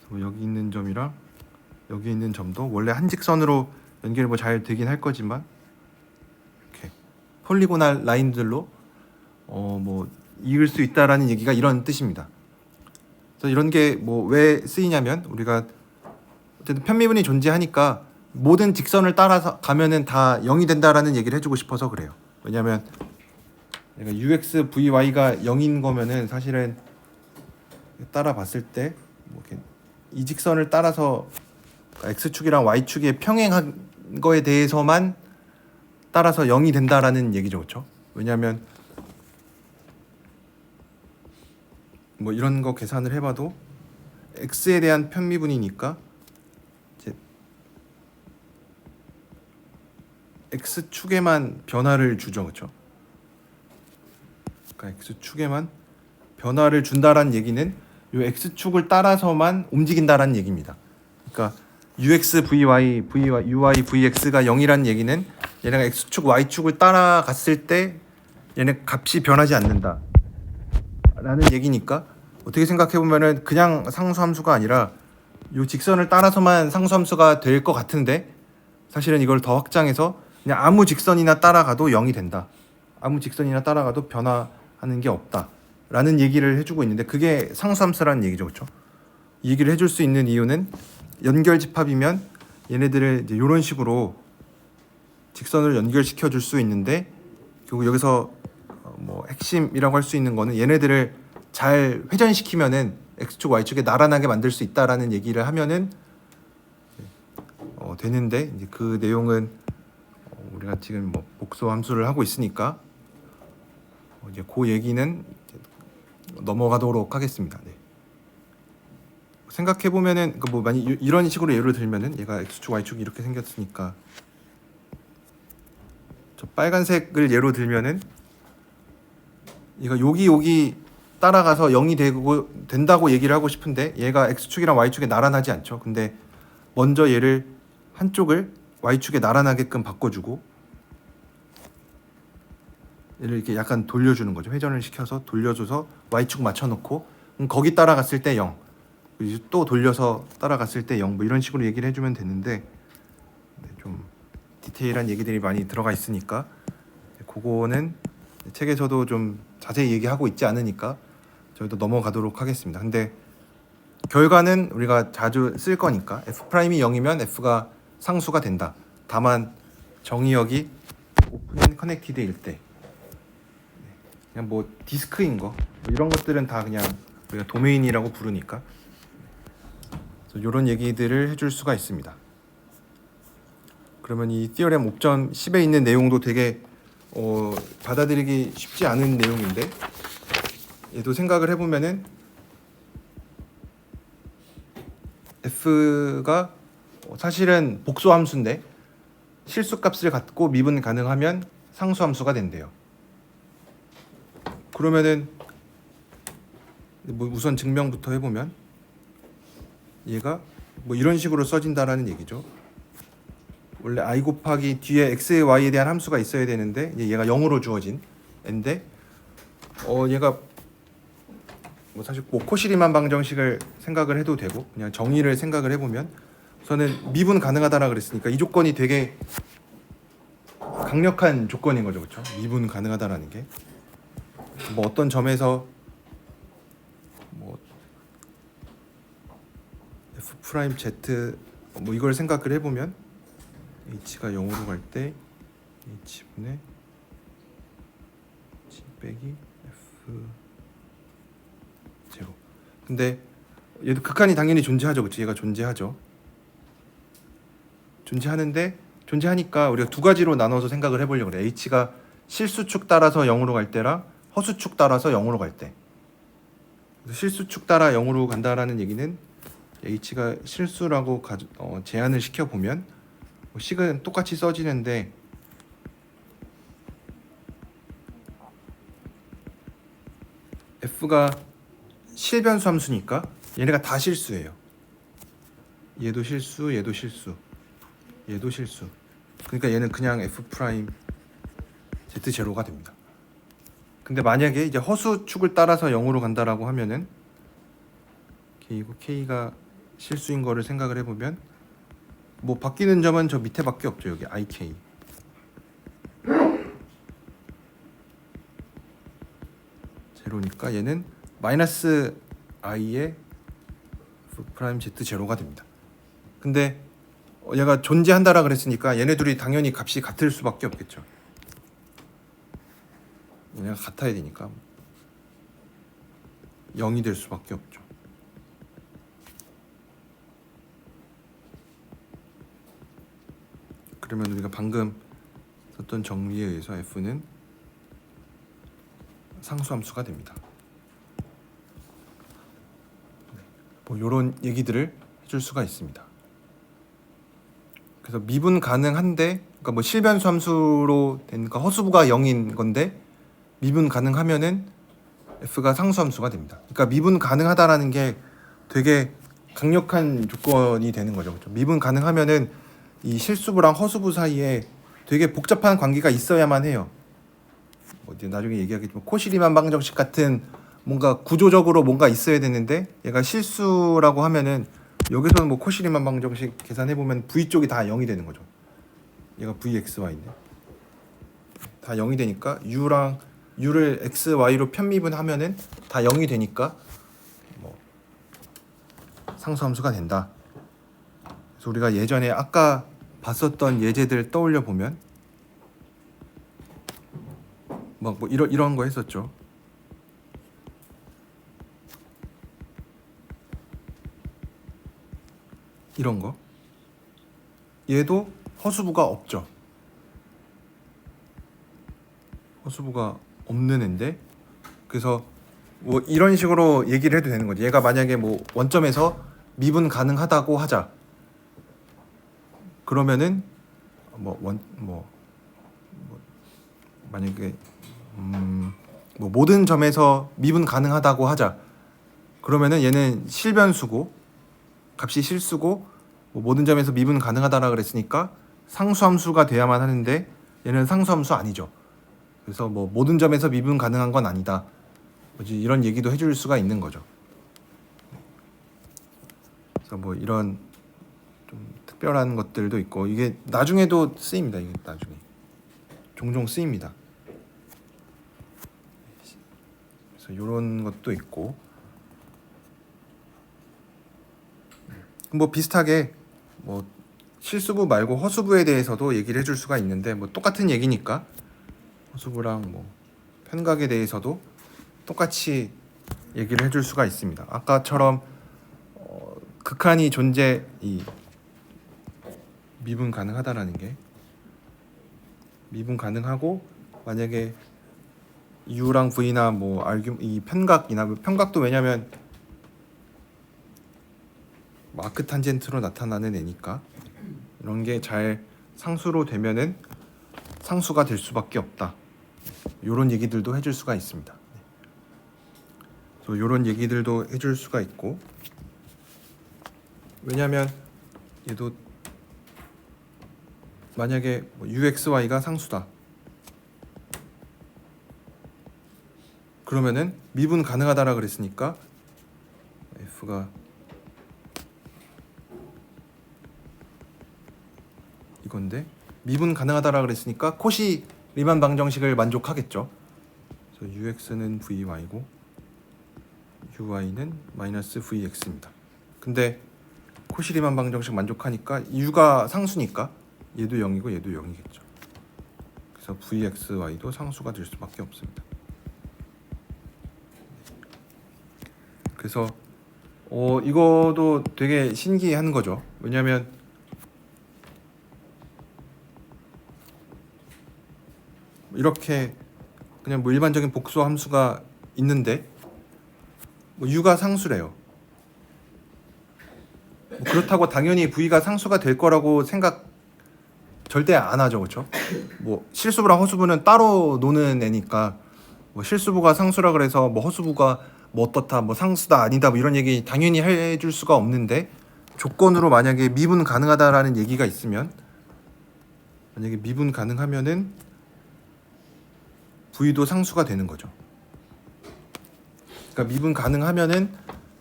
뭐 여기 있는 점이랑 여기 있는 점도 원래 한 직선으로 연결이 뭐 잘 되긴 할 거지만 이렇게 폴리고날 라인들로 뭐 이을 수 있다라는 얘기가 이런 뜻입니다. 그래서 이런 게 뭐 왜 쓰이냐면 우리가 어쨌든 편미분이 존재하니까 모든 직선을 따라서 가면은 다 0이 된다라는 얘기를 해주고 싶어서 그래요. 왜냐하면 내가 UX, VY가 0인 거면은 사실은 따라 봤을 때 뭐 이렇게 이 직선을 따라서 X축이랑 Y축의 평행한 거에 대해서만 따라서 0이 된다라는 얘기죠, 그렇죠? 왜냐하면 뭐 이런 거 계산을 해봐도 X에 대한 편미분이니까 이제 X축에만 변화를 주죠, 그렇죠? 그러니까 X축에만 변화를 준다라는 얘기는 이 X축을 따라서만 움직인다라는 얘기입니다. 그러니까 UX, VY, UI, VX가 0이라는 얘기는 얘네가 X축, Y축을 따라갔을 때 얘네 값이 변하지 않는다 라는 얘기니까 어떻게 생각해보면은 그냥 상수함수가 아니라 이 직선을 따라서만 상수함수가 될 것 같은데 사실은 이걸 더 확장해서 그냥 아무 직선이나 따라가도 0이 된다, 아무 직선이나 따라가도 변화하는 게 없다 라는 얘기를 해주고 있는데 그게 상수함수라는 얘기죠, 그렇죠? 이 얘기를 해줄 수 있는 이유는 연결 집합이면 얘네들을 이제 이런 식으로 직선을 연결시켜 줄 수 있는데 결국 여기서 뭐 핵심이라고 할 수 있는 거는 얘네들을 잘 회전시키면은 X축, Y축에 나란하게 만들 수 있다라는 얘기를 하면은 되는데 이제 그 내용은 우리가 지금 뭐 복소 함수를 하고 있으니까 이제 그 얘기는 넘어가도록 하겠습니다. 네. 생각해 보면은 뭐 만약 이런 식으로 예를 들면은 얘가 x축 y축이 이렇게 생겼으니까 저 빨간색을 예로 들면은 얘가 여기 따라가서 0이 되고 된다고 얘기를 하고 싶은데 얘가 x축이랑 y축에 나란하지 않죠. 근데 먼저 얘를 한쪽을 y축에 나란하게끔 바꿔주고 얘를 이렇게 약간 돌려주는 거죠. 회전을 시켜서 돌려줘서 y축 맞춰놓고 거기 따라갔을 때 0, 또 돌려서 따라갔을 때 0, 뭐 이런 식으로 얘기를 해주면 되는데 좀 디테일한 얘기들이 많이 들어가 있으니까 그거는 책에서도 좀 자세히 얘기하고 있지 않으니까 저희도 넘어가도록 하겠습니다. 근데 결과는 우리가 자주 쓸 거니까 f'이 0이면 f가 상수가 된다. 다만 정의역이 오픈 앤 커넥티드일 때 그냥 뭐 디스크인 거 이런 것들은 다 그냥 우리가 도메인이라고 부르니까 이런 얘기들을 해줄 수가 있습니다. 그러면 이 티어렘 옵션 10에 있는 내용도 되게 받아들이기 쉽지 않은 내용인데 얘도 생각을 해보면은 f가 사실은 복수 함수인데 실수값을 갖고 미분 가능하면 상수 함수가 된대요. 그러면은 뭐 우선 증명부터 해보면 얘가 뭐 이런 식으로 써진다라는 얘기죠. 원래 i 곱하기 뒤에 x, y에 대한 함수가 있어야 되는데 얘가 0으로 주어진 n데 얘가 뭐 사실 뭐 코시리만 방정식을 생각을 해도 되고 그냥 정의를 생각을 해보면 우선은 미분 가능하다라 그랬으니까 이 조건이 되게 강력한 조건인 거죠, 그렇죠? 미분 가능하다라는 게 뭐 어떤 점에서 뭐 f 프라임 z 뭐 이걸 생각을 해보면 h가 0으로 갈 때 h분의 g 빼기 f 제로. 근데 얘도 극한이 당연히 존재하죠, 그렇지? 얘가 존재하죠. 존재하니까 우리가 두 가지로 나눠서 생각을 해보려고 그래. h가 실수축 따라서 0으로 갈 때랑 허수축 따라서 0으로 갈 때. 실수축 따라 0으로 간다라는 얘기는 h가 실수라고 제한을 시켜보면 식은 똑같이 써지는데 f가 실변수 함수니까 얘네가 다 실수예요. 얘도 실수, 얘도 실수, 얘도 실수. 그러니까 얘는 그냥 f 프라임 z 제로가 됩니다. 근데 만약에 이제 허수축을 따라서 0으로 간다라고 하면은 k이고 k가 실수인 거를 생각을 해보면 뭐 바뀌는 점은 저 밑에밖에 없죠. 여기 ik 제로니까 얘는 마이너스 i의 f 프라임 z 제로가 됩니다. 근데 얘가 존재한다라 그랬으니까 얘네 둘이 당연히 값이 같을 수밖에 없겠죠. 얘가 같아야 되니까 0이 될 수밖에 없죠. 그러면 우리가 방금 썼던 정리에 의해서 f는 상수함수가 됩니다. 뭐 이런 얘기들을 해줄 수가 있습니다. 그래서 미분 가능한데, 그러니까 뭐 실변수 함수로 된, 그러니까 허수부가 0인 건데 미분 가능하면은 f가 상수함수가 됩니다. 그러니까 미분 가능하다라는 게 되게 강력한 조건이 되는 거죠. 그렇죠? 미분 가능하면은 이 실수부랑 허수부 사이에 되게 복잡한 관계가 있어야만 해요. 뭐 이제 나중에 얘기하겠지만 코시리만 방정식 같은 뭔가 구조적으로 뭔가 있어야 되는데 얘가 실수라고 하면은 여기서는 뭐 코시리만 방정식 계산해 보면 v 쪽이 다 0이 되는 거죠. 얘가 vxy인데 다 0이 되니까 u를 x, y로 편미분하면은 다 0이 되니까 뭐 상수함수가 된다. 그래서 우리가 예전에 아까 봤었던 예제들 떠올려 보면 뭐 이런 거 했었죠. 이런 거. 얘도 허수부가 없죠. 허수부가 없는 앤데, 그래서 뭐 이런 식으로 얘기를 해도 되는 거지. 얘가 만약에 뭐 원점에서 미분 가능하다고 하자. 그러면은 뭐 만약에 뭐 모든 점에서 미분 가능하다고 하자. 그러면은 얘는 실변수고 값이 실수고 뭐 모든 점에서 미분 가능하다라 그랬으니까 상수함수가 돼야만 하는데 얘는 상수함수 아니죠. 그래서 뭐 모든 점에서 미분 가능한 건 아니다. 뭐지 이런 얘기도 해줄 수가 있는 거죠. 그래서 뭐 이런 좀 특별한 것들도 있고 이게 나중에도 쓰입니다. 이게 나중에 종종 쓰입니다. 그래서 이런 것도 있고 뭐 비슷하게 뭐 실수부 말고 허수부에 대해서도 얘기를 해줄 수가 있는데 뭐 똑같은 얘기니까 허수부랑 뭐 편각에 대해서도 똑같이 얘기를 해줄 수가 있습니다. 아까처럼 극한이 존재 이 미분 가능하다라는 게 미분 가능하고 만약에 U랑 V나 뭐 이 편각이나 편각도 왜냐면 마크 탄젠트로 나타나는 애니까 이런 게 잘 상수로 되면은 상수가 될 수밖에 없다. 이런 얘기들도 해줄 수가 있습니다. 이런 얘기들도 해줄 수가 있고 왜냐면 얘도 만약에 뭐 UXY가 상수다. 그러면은 미분 가능하다라 그랬으니까 F가 이건데 미분 가능하다라 그랬으니까 코시 리만 방정식을 만족하겠죠. 그래서 UX는 VY고 UY는 마이너스 VX입니다. 근데 코시 리만 방정식 만족하니까 U가 상수니까 얘도 0이고 얘도 0이겠죠. 그래서 VXY도 상수가 될 수밖에 없습니다. 그래서 이거도 되게 신기한 거죠. 왜냐하면 이렇게 그냥 뭐 일반적인 복수 함수가 있는데 뭐 U가 상수래요. 뭐 그렇다고 당연히 V가 상수가 될 거라고 생각 절대 안 하죠, 그렇죠? 뭐 실수부랑 허수부는 따로 노는 애니까 뭐 실수부가 상수라 그래서 뭐 허수부가 뭐 어떻다, 뭐 상수다 아니다, 뭐 이런 얘기 당연히 해줄 수가 없는데 조건으로 만약에 미분 가능하다라는 얘기가 있으면 만약에 미분 가능하면은 V도 상수가 되는 거죠. 그러니까 미분 가능하면은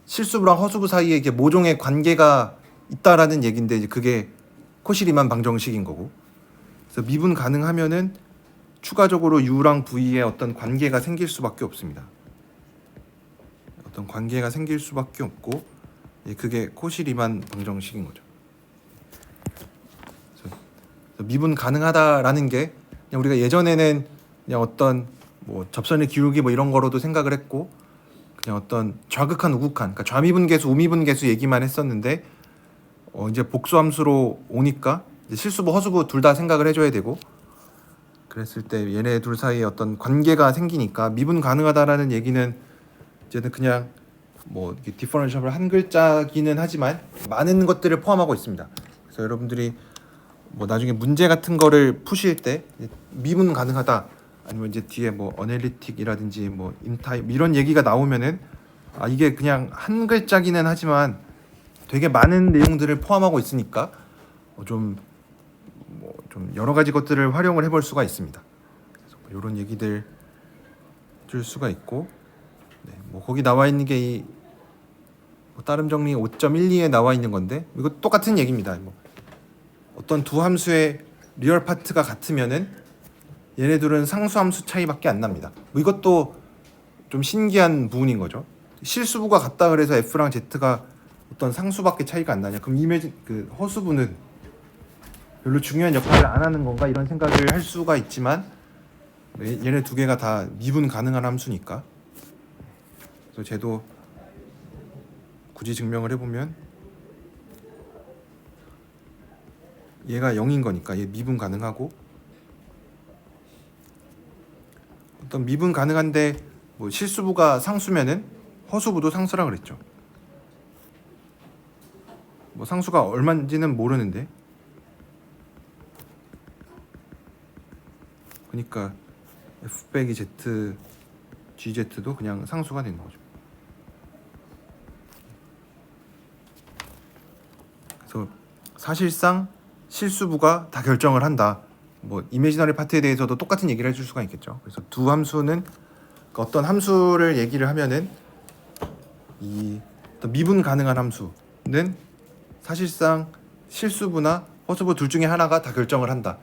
실수부랑 허수부 사이에 이게 모종의 관계가 있다라는 얘기인데 이제 그게 코시 리만 방정식인 거고. 그래서 미분 가능하면은 추가적으로 U랑 V의 어떤 관계가 생길 수밖에 없습니다. 어떤 관계가 생길 수밖에 없고 그게 코시 리만 방정식인 거죠. 그래서 미분 가능하다라는 게 그냥 우리가 예전에는 그냥 어떤 뭐 접선의 기울기 뭐 이런 거로도 생각을 했고 그냥 어떤 좌극한 우극한 그러니까 좌미분계수 우미분계수 얘기만 했었는데 이제 복수함수로 오니까 이제 실수부 허수부 둘 다 생각을 해줘야 되고 그랬을 때 얘네 둘 사이에 어떤 관계가 생기니까 미분 가능하다라는 얘기는 이제는 그냥 뭐 디퍼런셜을 한 글자기는 하지만 많은 것들을 포함하고 있습니다. 그래서 여러분들이 뭐 나중에 문제 같은 거를 푸실 때 미분 가능하다 아니면 이제 뒤에 뭐 어널리틱이라든지 뭐 인타입 이런 얘기가 나오면은 이게 그냥 한 글자기는 하지만 되게 많은 내용들을 포함하고 있으니까 좀 여러 가지 것들을 활용을 해볼 수가 있습니다. 그래서 뭐 이런 얘기들 줄 수가 있고 뭐 거기 나와 있는 게 뭐 따름 정리 5.12에 나와 있는 건데 이거 똑같은 얘기입니다. 뭐 어떤 두 함수의 리얼 파트가 같으면은 얘네들은 상수함수 차이밖에 안 납니다. 뭐 이것도 좀 신기한 부분인 거죠. 실수부가 같다 그래서 F랑 Z가 어떤 상수밖에 차이가 안 나냐? 그럼 그 허수부는 별로 중요한 역할을 안 하는 건가? 이런 생각을 할 수가 있지만 얘네 두 개가 다 미분 가능한 함수니까. 그래서 쟤도 굳이 증명을 해보면 얘가 0인 거니까 얘 미분 가능하고 어떤 미분 가능한데 뭐 실수부가 상수면은 허수부도 상수라 그랬죠. 뭐 상수가 얼마인지는 모르는데, 그러니까 f 빼기 z gz도 그냥 상수가 되는 거죠. 그래서 사실상 실수부가 다 결정을 한다. 뭐 이미지너리 파트에 대해서도 똑같은 얘기를 해줄 수가 있겠죠. 그래서 두 함수는 어떤 함수를 얘기를 하면은 이 어떤 미분 가능한 함수는 사실상 실수부나 허수부 둘 중에 하나가 다 결정을 한다.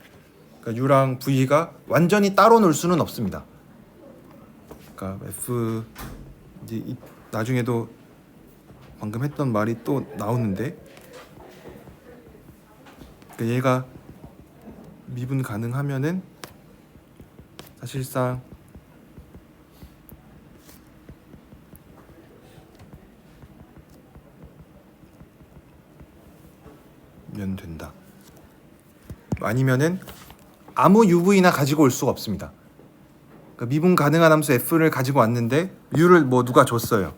그러니까 u랑 v가 완전히 따로 놀 수는 없습니다. 그러니까 f 이제 나중에도 방금 했던 말이 또 나오는데, 그러니까 얘가 미분 가능하면은 사실상 면 된다. 아니면은 아무 UV나 가지고 올 수가 없습니다. 그러니까 미분 가능한 함수 F를 가지고 왔는데 U를 뭐 누가 줬어요.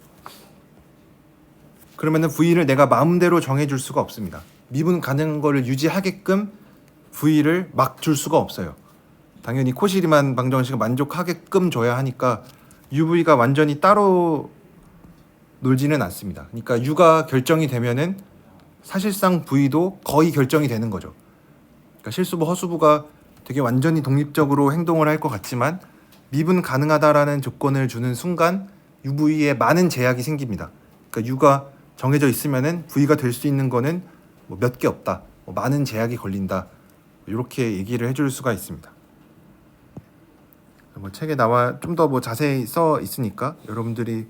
그러면은 V를 내가 마음대로 정해줄 수가 없습니다. 미분 가능한 거를 유지하게끔 V를 막 줄 수가 없어요. 당연히 코시리만 방정식을 만족하게끔 줘야 하니까 UV가 완전히 따로 놀지는 않습니다. 그러니까 U가 결정이 되면은 사실상 V도 거의 결정이 되는 거죠. 그러니까 실수부, 허수부가 되게 완전히 독립적으로 행동을 할 것 같지만 미분 가능하다라는 조건을 주는 순간 UV에 많은 제약이 생깁니다. 그러니까 U가 정해져 있으면은 V가 될 수 있는 거는 뭐 몇 개 없다, 뭐 많은 제약이 걸린다, 이렇게 얘기를 해줄 수가 있습니다. 뭐 책에 나와 좀 더 뭐 자세히 써 있으니까 여러분들이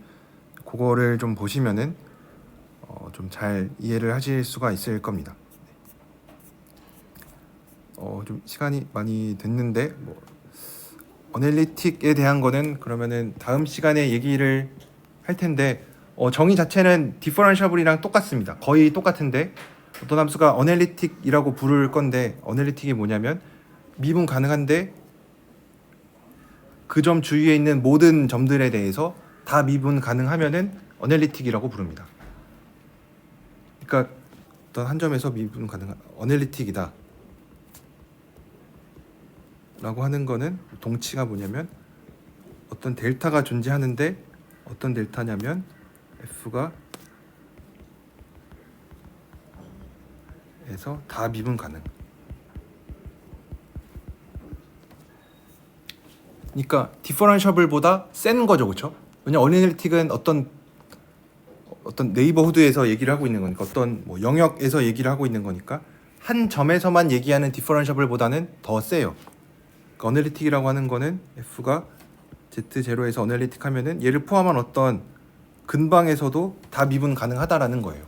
그거를 좀 보시면은 좀 잘 이해를 하실 수가 있을 겁니다. 좀 시간이 많이 됐는데 뭐 어널리틱에 대한 거는 그러면은 다음 시간에 얘기를 할 텐데, 정의 자체는 디퍼런셔블이랑 똑같습니다. 거의 똑같은데 어떤 함수가 어널리틱이라고 부를 건데, 어널리틱이 뭐냐면 미분 가능한데 그 점 주위에 있는 모든 점들에 대해서 다 미분 가능하면은 어널리틱이라고 부릅니다. 그러니까 어떤 한 점에서 미분 가능한 어널리틱이다 라고 하는 거는 동치가 뭐냐면 어떤 델타가 존재하는데, 어떤 델타냐면 F가 에서 다 미분 가능. 그러니까 디퍼런셔블보다 센 거죠, 그렇죠? 왜냐 어널리틱은 어떤 네이버후드에서 얘기를 하고 있는 거니까, 어떤 뭐 영역에서 얘기를 하고 있는 거니까 한 점에서만 얘기하는 디퍼런셔블보다는 더 세요. 그러니까 어널리틱이라고 하는 거는 F가 Z0에서 어널리틱 하면은 얘를 포함한 어떤 근방에서도 다 미분 가능하다라는 거예요.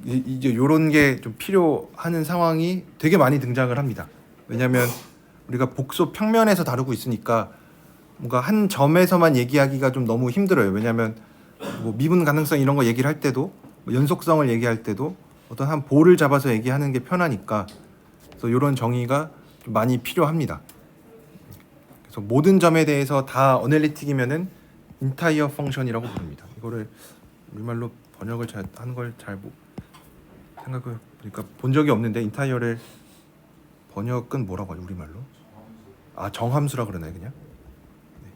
이제 요런 게 좀 필요하는 상황이 되게 많이 등장을 합니다. 왜냐면 우리가 복소 평면에서 다루고 있으니까 뭔가 한 점에서만 얘기하기가 좀 너무 힘들어요. 왜냐면 뭐 미분 가능성 이런 거 얘기를 할 때도, 뭐 연속성을 얘기할 때도 어떤 한 볼을 잡아서 얘기하는 게 편하니까, 그래서 이런 정의가 좀 많이 필요합니다. 그래서 모든 점에 대해서 다 어널리틱이면은 인타이어 펑션이라고 부릅니다. 이거를 우리말로 번역을 잘 하는 걸 잘 생각을 그러니까 본 적이 없는데, 인타이어를 번역은 뭐라고 하죠 우리말로? 정함수라 그러나요 그냥? 네.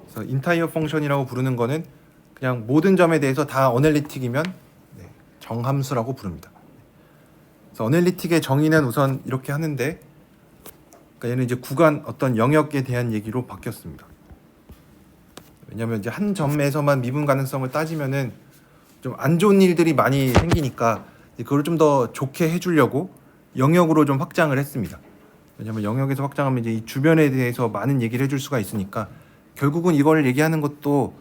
그래서 인타이어 펑션이라고 부르는 거는 그냥 모든 점에 대해서 다 어널리틱이면 정함수라고 부릅니다. 그래서 어널리틱의 정의는 우선 이렇게 하는데, 그러니까 얘는 이제 구간 어떤 영역에 대한 얘기로 바뀌었습니다. 왜냐하면 이제 한 점에서만 미분 가능성을 따지면은 좀 안 좋은 일들이 많이 생기니까 그걸 좀 더 좋게 해주려고 영역으로 좀 확장을 했습니다. 왜냐하면 영역에서 확장하면 이제 이 주변에 대해서 많은 얘기를 해줄 수가 있으니까, 결국은 이걸 얘기하는 것도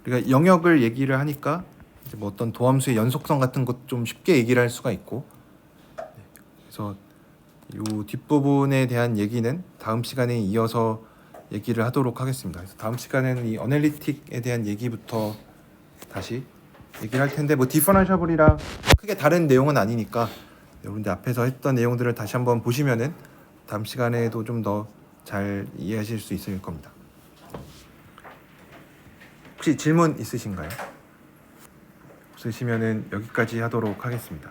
우리가 영역을 얘기를 하니까 이제 뭐 어떤 도함수의 연속성 같은 것 좀 쉽게 얘기를 할 수가 있고, 그래서 이 뒷부분에 대한 얘기는 다음 시간에 이어서 얘기를 하도록 하겠습니다. 그래서 다음 시간에는 이 어널리틱에 대한 얘기부터 다시 얘기를 할 텐데, 뭐 디퍼런셔블이랑 크게 다른 내용은 아니니까 여러분들 앞에서 했던 내용들을 다시 한번 보시면은 다음 시간에도 좀 더 잘 이해하실 수 있을 겁니다. 혹시 질문 있으신가요? 없으시면은 여기까지 하도록 하겠습니다.